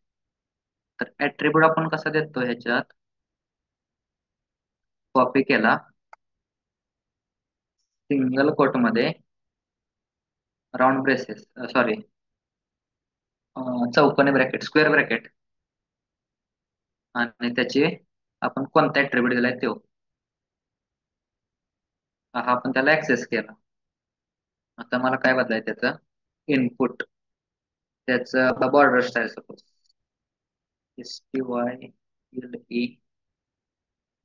Speaker 1: तर ऍट्रिब्यूट आपण कसा देतो, ह्याच्यात कॉपी केला, सिंगल कोट मध्ये राऊंड ब्रेसेस, सॉरी चौकोनी ब्रॅकेट, स्क्वेअर ब्रॅकेट, आणि त्याचे आपण कोणता ऍट्रिब्यूट दिलाय तो, हा आपण त्याला ऍक्सेस केला. आता मला काय बदलायचं त्याचं, इनपुट त्याचं border style, suppose STYLE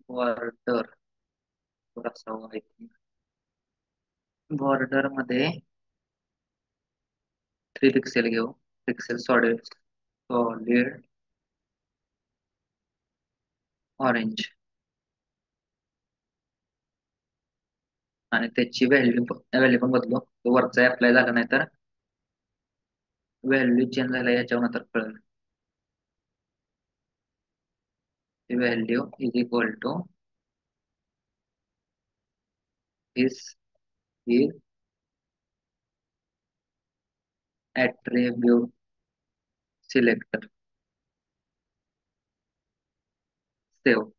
Speaker 1: border, थोडासा बॉर्डर मध्ये 3 पिक्सेल घेऊ, पिक्सेल सॉलिड सॉलिड ऑरेंज, आणि त्याची व्हॅल्यू पण बदलू, तो वरचा अप्लाय झाला नाही तर व्हॅल्यू चेंज झाला याच्यावर तर कळेल. Value is equal to this is attribute selector, save.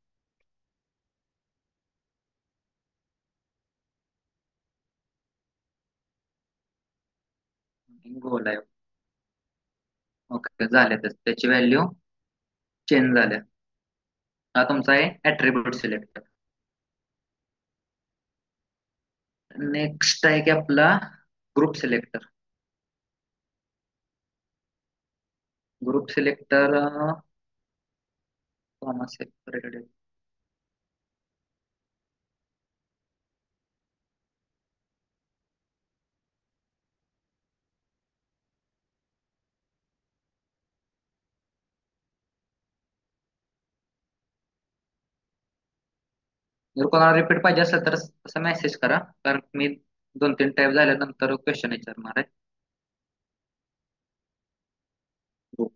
Speaker 1: Go live. Okay, झाले त्याची व्हॅल्यू चेंज झाल्या. हा तुमचा आहे ऍट्रिब्यूट सिलेक्टर. नेक्स्ट आहे की आपला group selector. Group selector separated, जर कोणाला रिपीट पाहिजे असेल तर तसं मेसेज करा, कारण मी 2-3 टाईप झाल्यानंतर क्वेश्चन विचारणार आहे. ग्रुप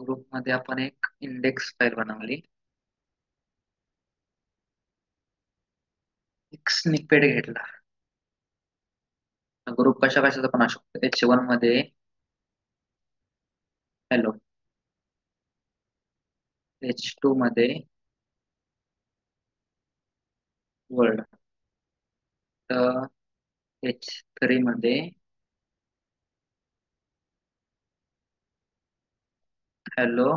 Speaker 1: ग्रुप मध्ये आपण एक इंडेक्स फाईल बनवली, एक स्निपेट घेतला. ग्रुप कशा कशाचा पण असू शकतो. H1 मध्ये हॅलो, H2 मध्ये वर्ल्ड, तर H3 मध्ये हॅलो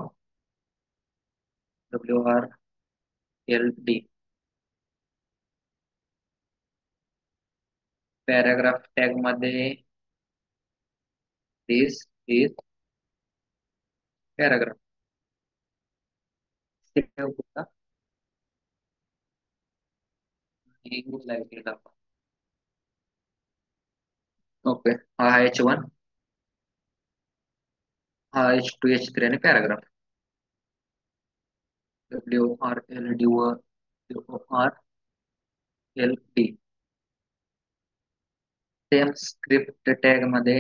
Speaker 1: WRLD. पॅराग्राफ टॅग मध्ये दिस इज पॅराग्राफ, सेव्ह केला आणि लाईव्ह केला. ओके, हा H1, हा H2, H3 आणि paragraph. WRLD same script tag मध्ये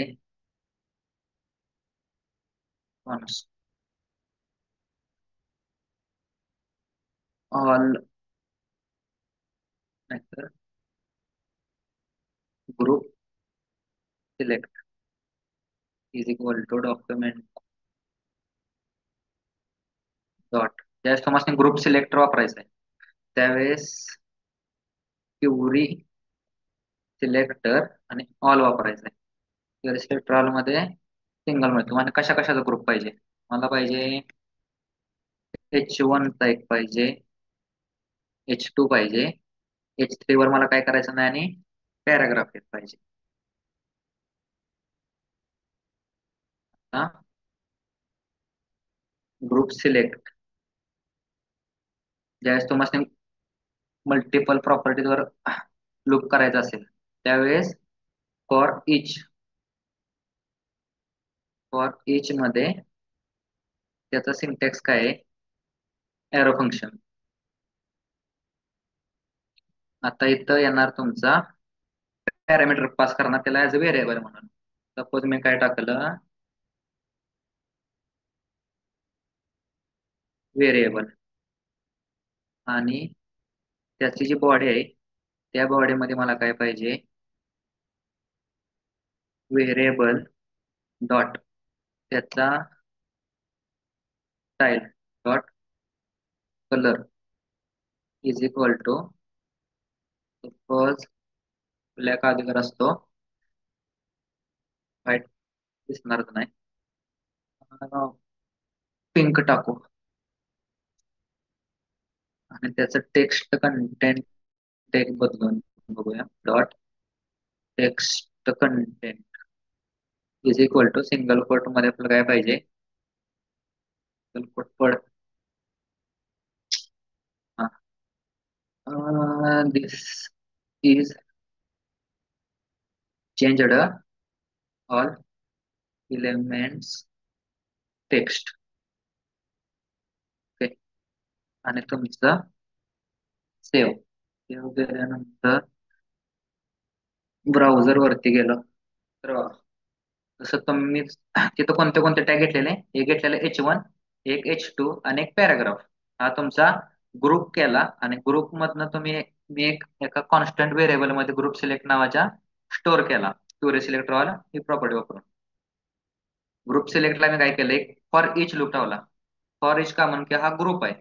Speaker 1: ऑल, नाहीतर group select. Is equal to document dot. ज्यावेळेस तुम्हाला ग्रुप सिलेक्टर वापरायचा आहे त्यावेळेस क्युरी सिलेक्टर आणि ऑल वापरायचं आहे. क्युरी सिलेक्टर ऑल मध्ये सिंगल मिळतो. तुम्हाला कशा कशाचा ग्रुप पाहिजे? मला पाहिजे H1 चा एक पाहिजे, H2 पाहिजे, H3 वर मला काय करायचं नाही आणि पॅराग्राफ एक पाहिजे. ग्रुप सिलेक्ट ज्यावेळेस तुम्हाला मल्टिपल प्रॉपर्टीज वर लूप करायचं असेल त्यावेळेस फॉर इच मध्ये त्याचा सिंटॅक्स काय आहे? Arrow function. आता इथं येणार तुमचा पॅरामीटर पास करणार त्याला ऍज अ व्हेरिएबल म्हणून. सपोज मी काय टाकलं, व्हेरिएबल, आणि त्याची जी बॉडी आहे त्या बॉडीमध्ये मला काय पाहिजे? व्हेरिएबल डॉट त्याचा style dot colour is equal to, suppose black अधिकार असतो, व्हाईट दिसणारच नाही, पिंक टाकू आणि त्याचं टेक्स्ट कंटेंट टेक बदलून बघूया. Dot text content is equal to single quote मध्ये आपल्याला काय पाहिजे? सिंगल कोट पड this is changed all elements text. Okay. आणि तुमचं सेव्ह सेव्ह केल्यानंतर ब्राउझर वरती गेलो तर बघा, जसं तुम्ही तिथं कोणते कोणते टॅग घेतलेले? एक घेतलेलं H1, एक H2 आणि एक पॅराग्राफ. हा तुमचा ग्रुप केला आणि ग्रुप मधनं तुम्ही मी एका कॉन्स्टंट व्हेरिएबल मध्ये ग्रुप सिलेक्ट नावाच्या स्टोअर केला क्युरी सिलेक्टर वाला ही प्रॉपर्टी वापरून. ग्रुप सिलेक्टला मी काय केलं, एक फॉर इच लूप ठेवला. फॉर इच का? म्हणून की हा ग्रुप आहे.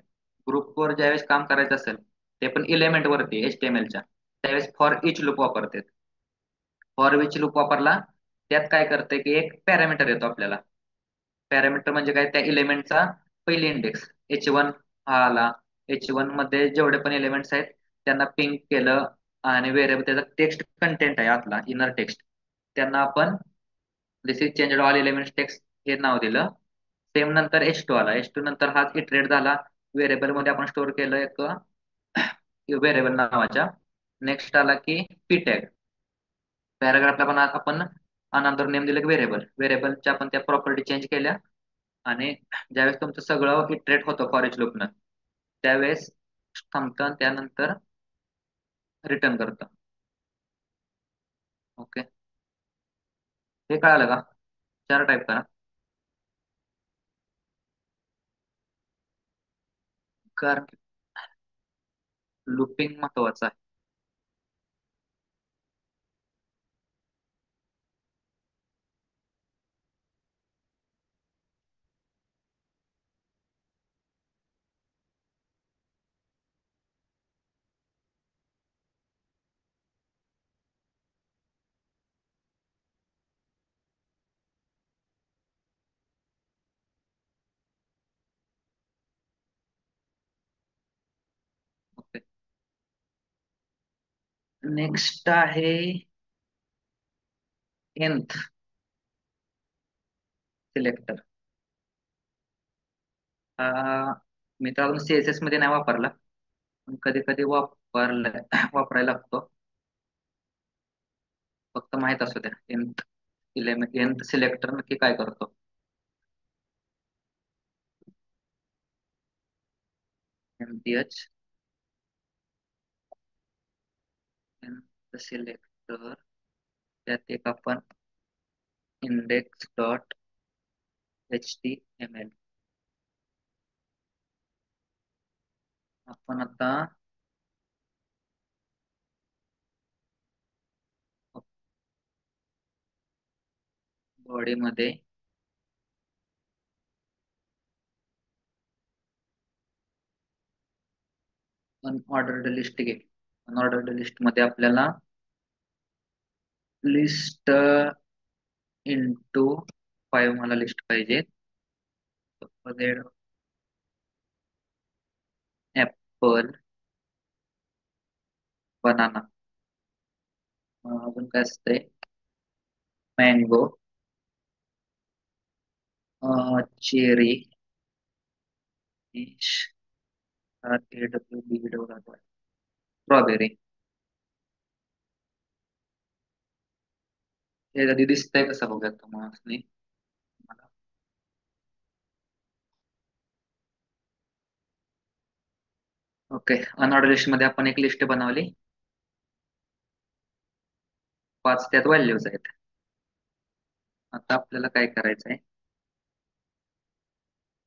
Speaker 1: ग्रुपवर ज्यावेळेस काम करायचं असेल ते पण एलिमेंट वरती HTML च्या त्यावेळेस फॉर इच लूप वापरते. फॉर विच लूप वापरला त्यात काय करते की एक पॅरामीटर येतो आपल्याला. पॅरामीटर म्हणजे काय? त्या एलिमेंटचा पहिली इंडेक्स H1 हा आला. H1 मध्ये जेवढे पण एलिमेंट्स आहेत त्यांना पिंक केलं आणि व्हेरिएबल त्याचा टेक्स्ट कंटेंट आहे आतला इनर टेक्स्ट, त्यांना आपण this is change all elements text हे नाव दिलं. सेम नंतर H2 आला. H2 नंतर हा इटरेट झाला, व्हेरिएबल मध्ये आपण स्टोअर केलं एक व्हेरिएबल नावाच्या. नेक्स्ट आला की पी टॅग. पॅराग्राफला पण आपण अनंतर नेम दिलं की व्हेरिएबलच्या आपण त्या प्रॉपर्टी चेंज केल्या आणि ज्यावेळेस तुमचं सगळं इटरेट होतं फॉर इच लूपनं त्यावेळेस थांबतं त्यानंतर रिटर्न करतं. ओके, हे कळालं का? चार टाईप करा. कारण लुपिंग महत्वाचं आहे. ओके, नेक्स्ट आहे nth सिलेक्टर. मी तर अजून CSS मध्ये नाही वापरला पण कधी कधी वापरलाय वापरायला लागतो. फक्त माहित असू द्या nth सिलेक्टर नक्की काय करतो. nth सिलेक्टर त्यात एक आपण इंडेक्स डॉट HTML आपण आता बॉडीमध्ये अनऑर्डर्ड लिस्ट घे. अनऑर्डर्ड लिस्ट मध्ये आपल्याला लिस्ट इंटू 5 मला लिस्ट पाहिजे. ऍपल, बनाना, अजून काय असतंय, मँगो, चेरी, स्ट्रॉबेरी. हे कधी दिसतंय कसं बघूया तुम्हाला. ओके, अनऑर्डर लिस्ट मध्ये आपण एक लिस्ट बनवली. 5 त्यात व्हॅल्यूज आहेत. आता आपल्याला काय करायचंय,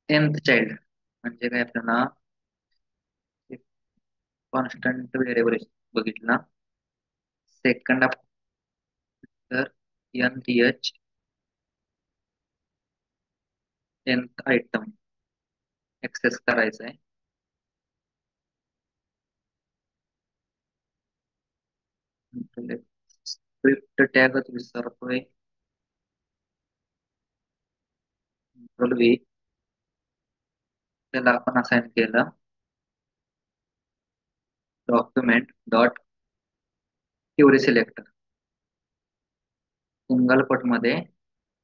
Speaker 1: nth चाइल्ड म्हणजे काय आपल्याला कॉन्स्टंट व्हेरिएबल बघितला. Second after nth nth item access करायचा आहे. स्क्रिप्ट टॅगच विसरतोय. कंट्रोल व्ही, त्याला आपण असाइन केलं document dot query selector. Single quote मध्ये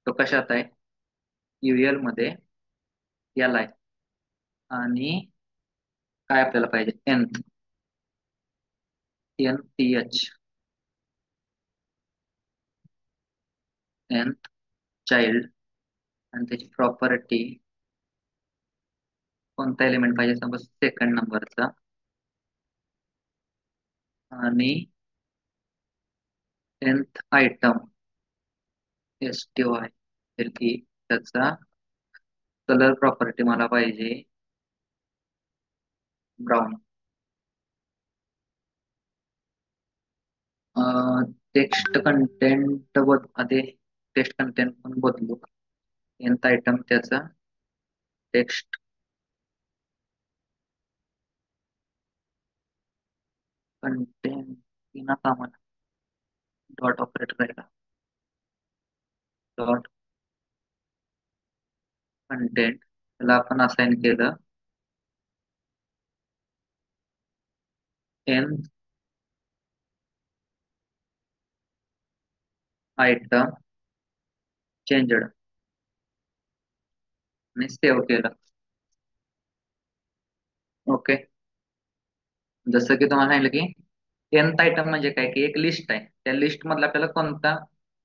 Speaker 1: तो कशात आहे, यूएल मध्ये याला आहे. आणि काय आपल्याला पाहिजे, nth nth चाइल्ड आणि त्याची प्रॉपर्टी कोणता एलिमेंट पाहिजे, समज सेकंड नंबरचा. आणि nth आयटम STY, तर की त्याचा कलर प्रॉपर्टी मला पाहिजे ब्राऊन. टेक्स्ट कंटेंट आधी टेक्स्ट कंटेंट पण बदलू. nth आयटम त्याचा टेक्स्ट कंटेंट बिना कामाला डॉट ऑपरेटर राहिला. डॉट कंटेंट त्याला आपण असाइन केलं nth आयटम चेंजड आणि सेव्ह केलं. ओके, जसं की तुम्हाला सांगितलं की nth आयटम म्हणजे काय, की एक लिस्ट आहे. त्या लिस्ट मधला आपल्याला कोणता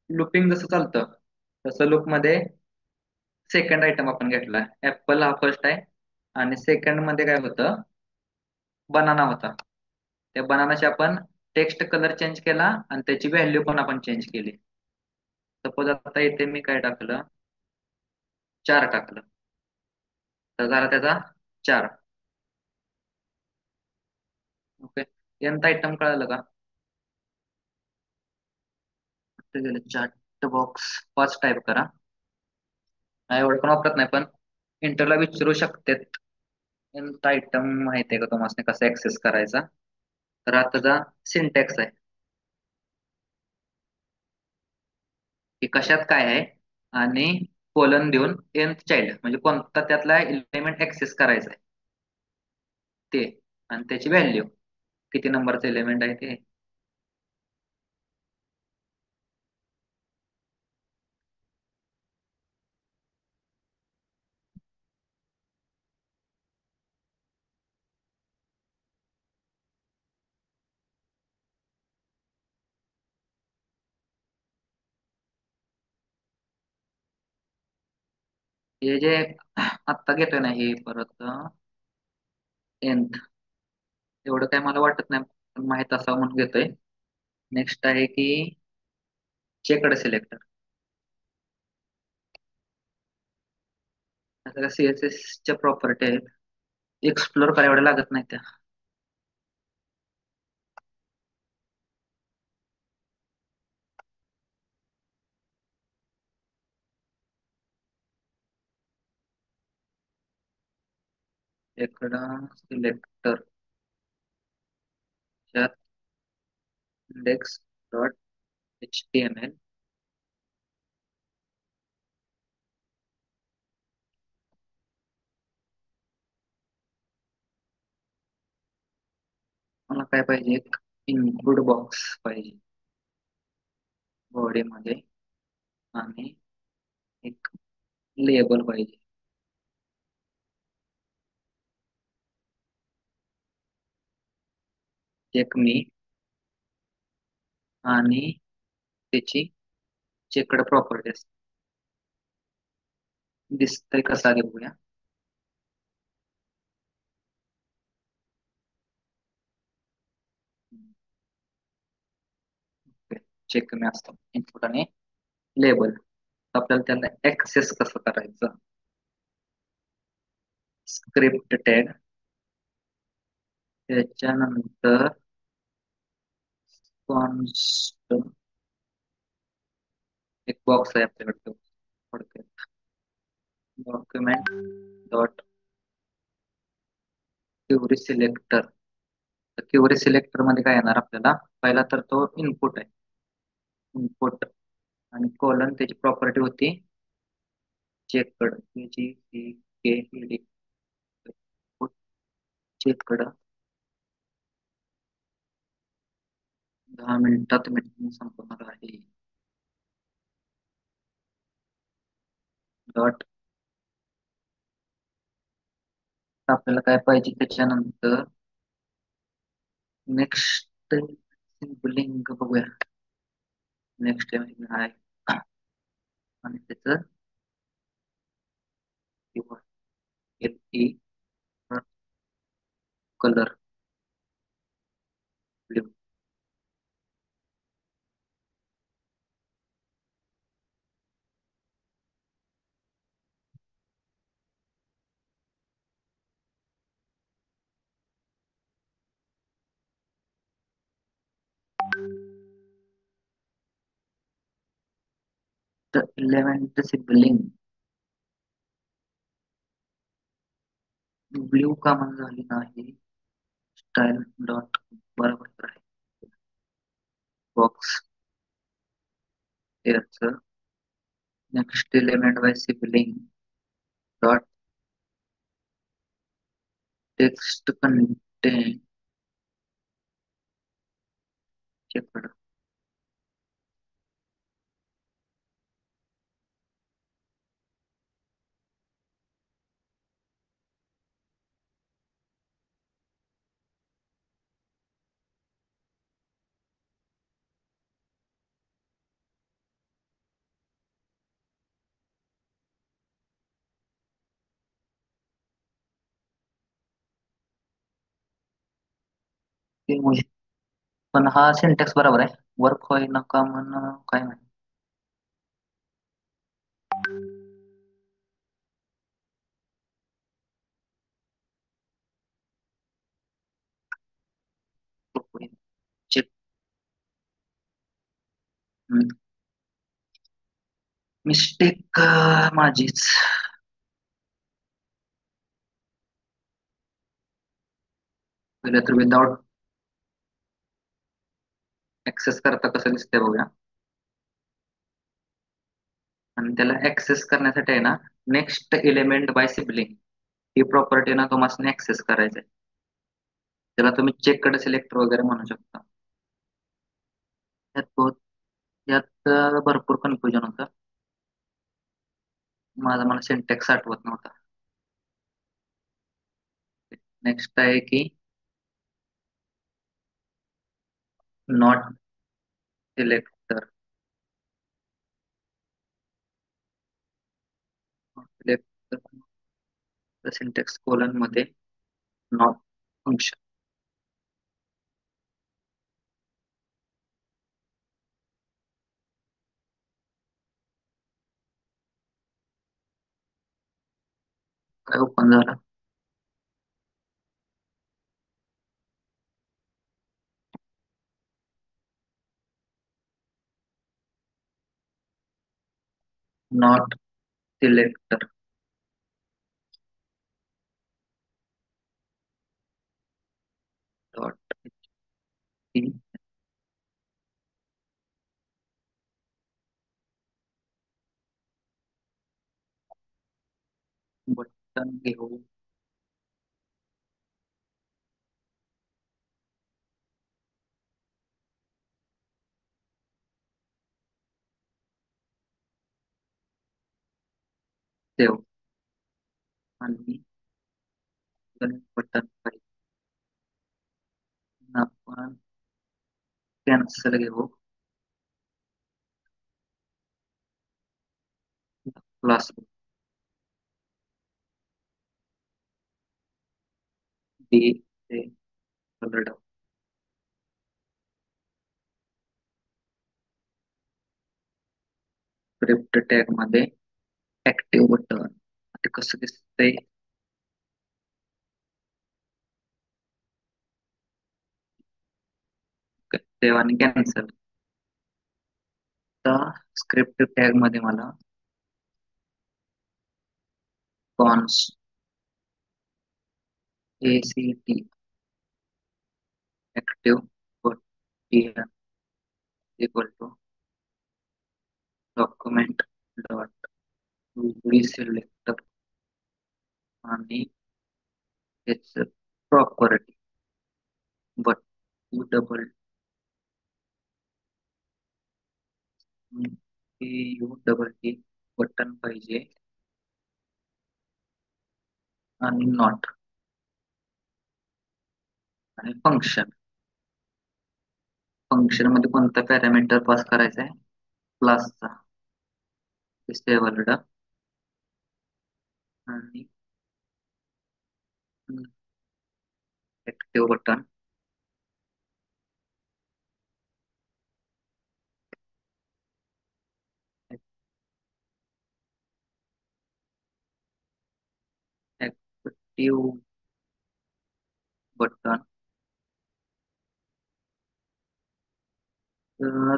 Speaker 1: लुपिंग जसं चालतं तसं लूप मध्ये सेकंड आयटम आपण घेतला. ऍपल हा फर्स्ट आहे आणि सेकंड मध्ये काय होतं, बनाना होता. त्या बनानाचे आपण टेक्स्ट कलर चेंज केला आणि त्याची व्हॅल्यू पण आपण चेंज केली. सपोज आता इथे मी काय टाकलं, 4 टाकलं, तर झाला त्याचा 4. ओके, nth आयटम कळालं का. चॅट बॉक्स 5 टाईप करा. नाही एवढं पण वापरत नाही, पण इंटरला विचारू शकतात nth आयटम माहिती आहे का तुम्हाला कसा ऍक्सेस करायचा. तर आता सिंटॅक्स आहे की कशात काय आहे आणि कोलन देऊन nth चाइल्ड म्हणजे कोणता त्यातला एलिमेंट ऍक्सेस करायचा आहे ते, आणि त्याची व्हॅल्यू किती नंबरचं एलिमेंट आहे ते. हे जे आत्ता घेतोय ना हे परत nth, एवढं काय मला वाटत नाही, पण माहित असावं म्हणून घेतोय. नेक्स्ट आहे की चेकड सिलेक्टर. आता CSS च्या प्रॉपर्टी आहेत, एक्सप्लोर करायला एवढ्या लागत नाही त्या. इकडं selector index dot H T M L मला काय पाहिजे एक इनपुट बॉक्स पाहिजे बॉडीमध्ये आणि एक लेबल पाहिजे एक मी आणि त्याची चेकड प्रॉपर्टी असते दिसतंय कसा घेऊया चेक मी असतो इनपुट आणि लेबल आपल्याला त्यांना ऍक्सेस कसं करायचं स्क्रिप्ट टॅग त्याच्यानंतर कॉन्स्ट एक बॉक्स आहे आपल्याकडे थोडक्यात document dot query selector query selector मध्ये काय येणार आपल्याला पहिला तर तो इनपुट आहे इनपुट आणि कॉलन त्याची प्रॉपर्टी होती चेकड जी सी के डी चेकड 10 मिनिटात मीटिंग संपणार आहे डॉट आपल्याला काय पाहिजे त्याच्यानंतर नेक्स्ट सिम्पलिंग बघूया नेक्स्ट आहे आणि त्याचं किंवा colour blue 11th sibling blue का म्हणून झाली नाही स्टाईल डॉट बरोबर तर आहे बॉक्स त्याचं next element by sibling dot text content checked ते मुझे पण हा सिंटॅक्स बरोबर आहे वर्क होय नका म्हण काय नाही चेक मिस्टेक माझीच पहिलं तर विदाउट ऍक्सेस करता कसं दिसतंय बघूया आणि त्याला ऍक्सेस करण्यासाठी आहे ना next element by sibling he property ना तुम्हाला ऍक्सेस करायचं आहे त्याला तुम्ही चेक कडे सिलेक्टर वगैरे म्हणू शकता यात भरपूर कन्फ्युजन होतं मला सिंटॅक्स आठवत नव्हता नेक्स्ट आहे की not selector selector syntax colon मध्ये नॉट फंक्शन काय ओपन झालं नॉट सिलेक्टर बटन घेऊ. सेव आणि बटन पाहिजे. आपण कॅन्सल घेऊ. क्लास डी ते कलर स्क्रिप्ट टॅग मध्ये ऍक्टिव्ह बटन ते कसं दिसतंय. सेव्ह आणि कॅन्सल. तर स्क्रिप्ट टॅग मध्ये मला const ACT active button equal to document dot selector आणि त्याच property but double T button पाहिजे आणि नॉट आणि फंक्शन मध्ये कोणता पॅरामीटर पास करायचा आहे. क्लासचा डिसेबल्ड आणि active button active button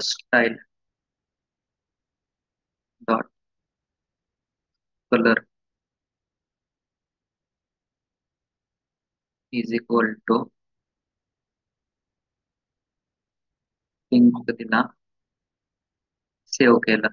Speaker 1: style dot colour is equal to pink दिला. सेव्ह केलं.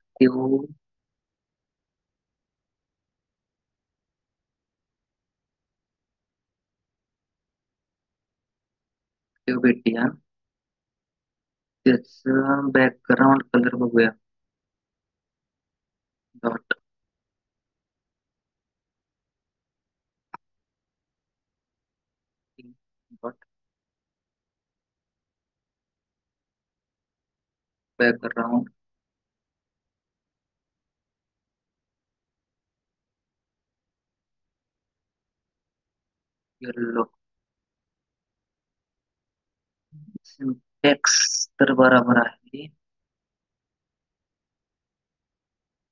Speaker 1: ऍक्टिव्ह भेटूया. त्याच बॅकग्राऊंड कलर बघूया. Dot dot background yellow. Syntax तर बरोबर आहे.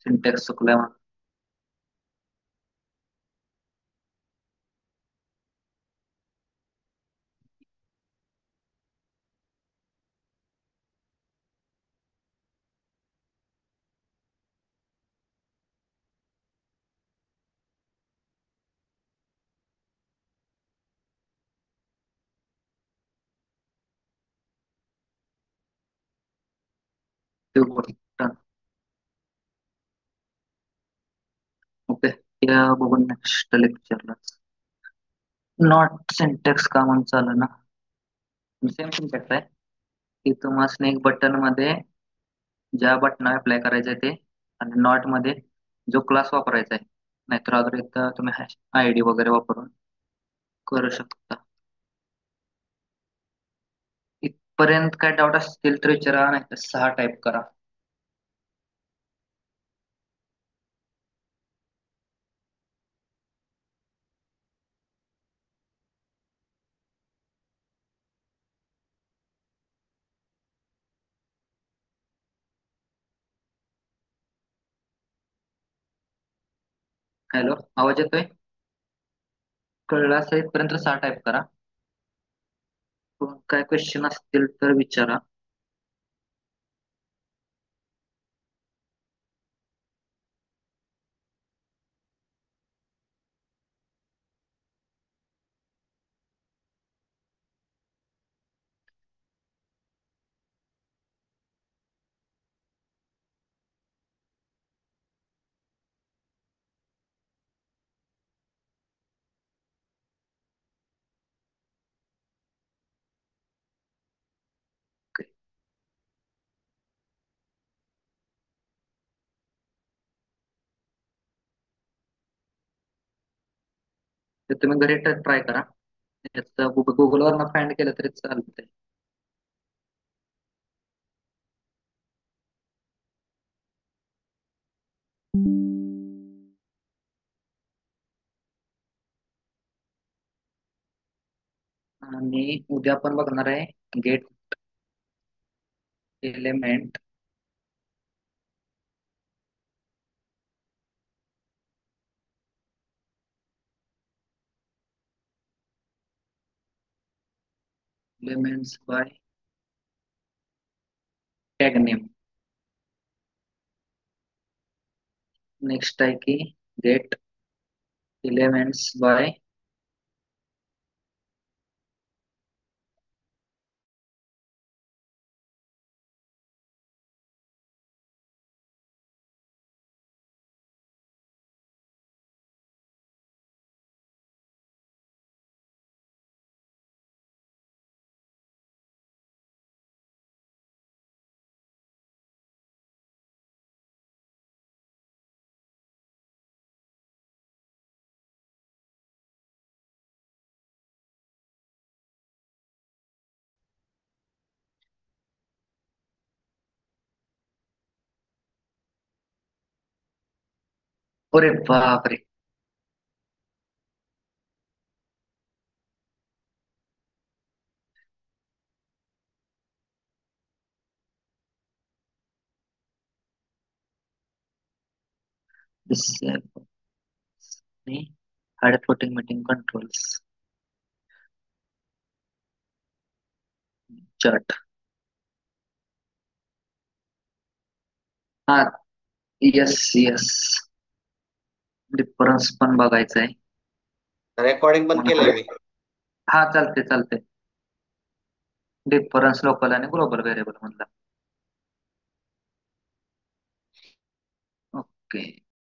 Speaker 1: सिंटॅक्स चुकलाय मला. Button okay. या बघून नेक्स्ट लेक्चरला नॉट सिंटॅक्स का म्हणून चालू ना. सेम सिंटॅक्स आहे की तुम्हाला एक बटन मध्ये ज्या बटन अप्लाय करायचं ते आणि नॉट मध्ये जो क्लास वापरायचा आहे. नाहीतर अगर इथं तुम्ही हॅश ID वगैरे वापरून करू शकता. इथपर्यंत काय डाऊट असतील तर विचारा, नाही तर 6 टाईप करा. हॅलो, आवाज येतोय? कळलं असेल इथपर्यंत 6 टाईप करा. काय क्वेश्चन असतील तर विचारा. Okay. ते तुम्ही घरी ट्राय करा. याचं गुगलवर फाइंड केलं तरी चालतंय. आणि उद्या आपण बघणार आहे get element elements by tag name. Next आहे की गेट एलिमेंट्स बाय अरे बापरे. Hard floating meeting controls chart. हा. Yes yes. डिफरन्स पण बघायचा आहे.
Speaker 2: रेकॉर्डिंग बंद केलंय मी.
Speaker 1: हा, चालते चालते. डिफरन्स लोकल आणि ग्लोबल व्हेरिएबल मधला. ओके.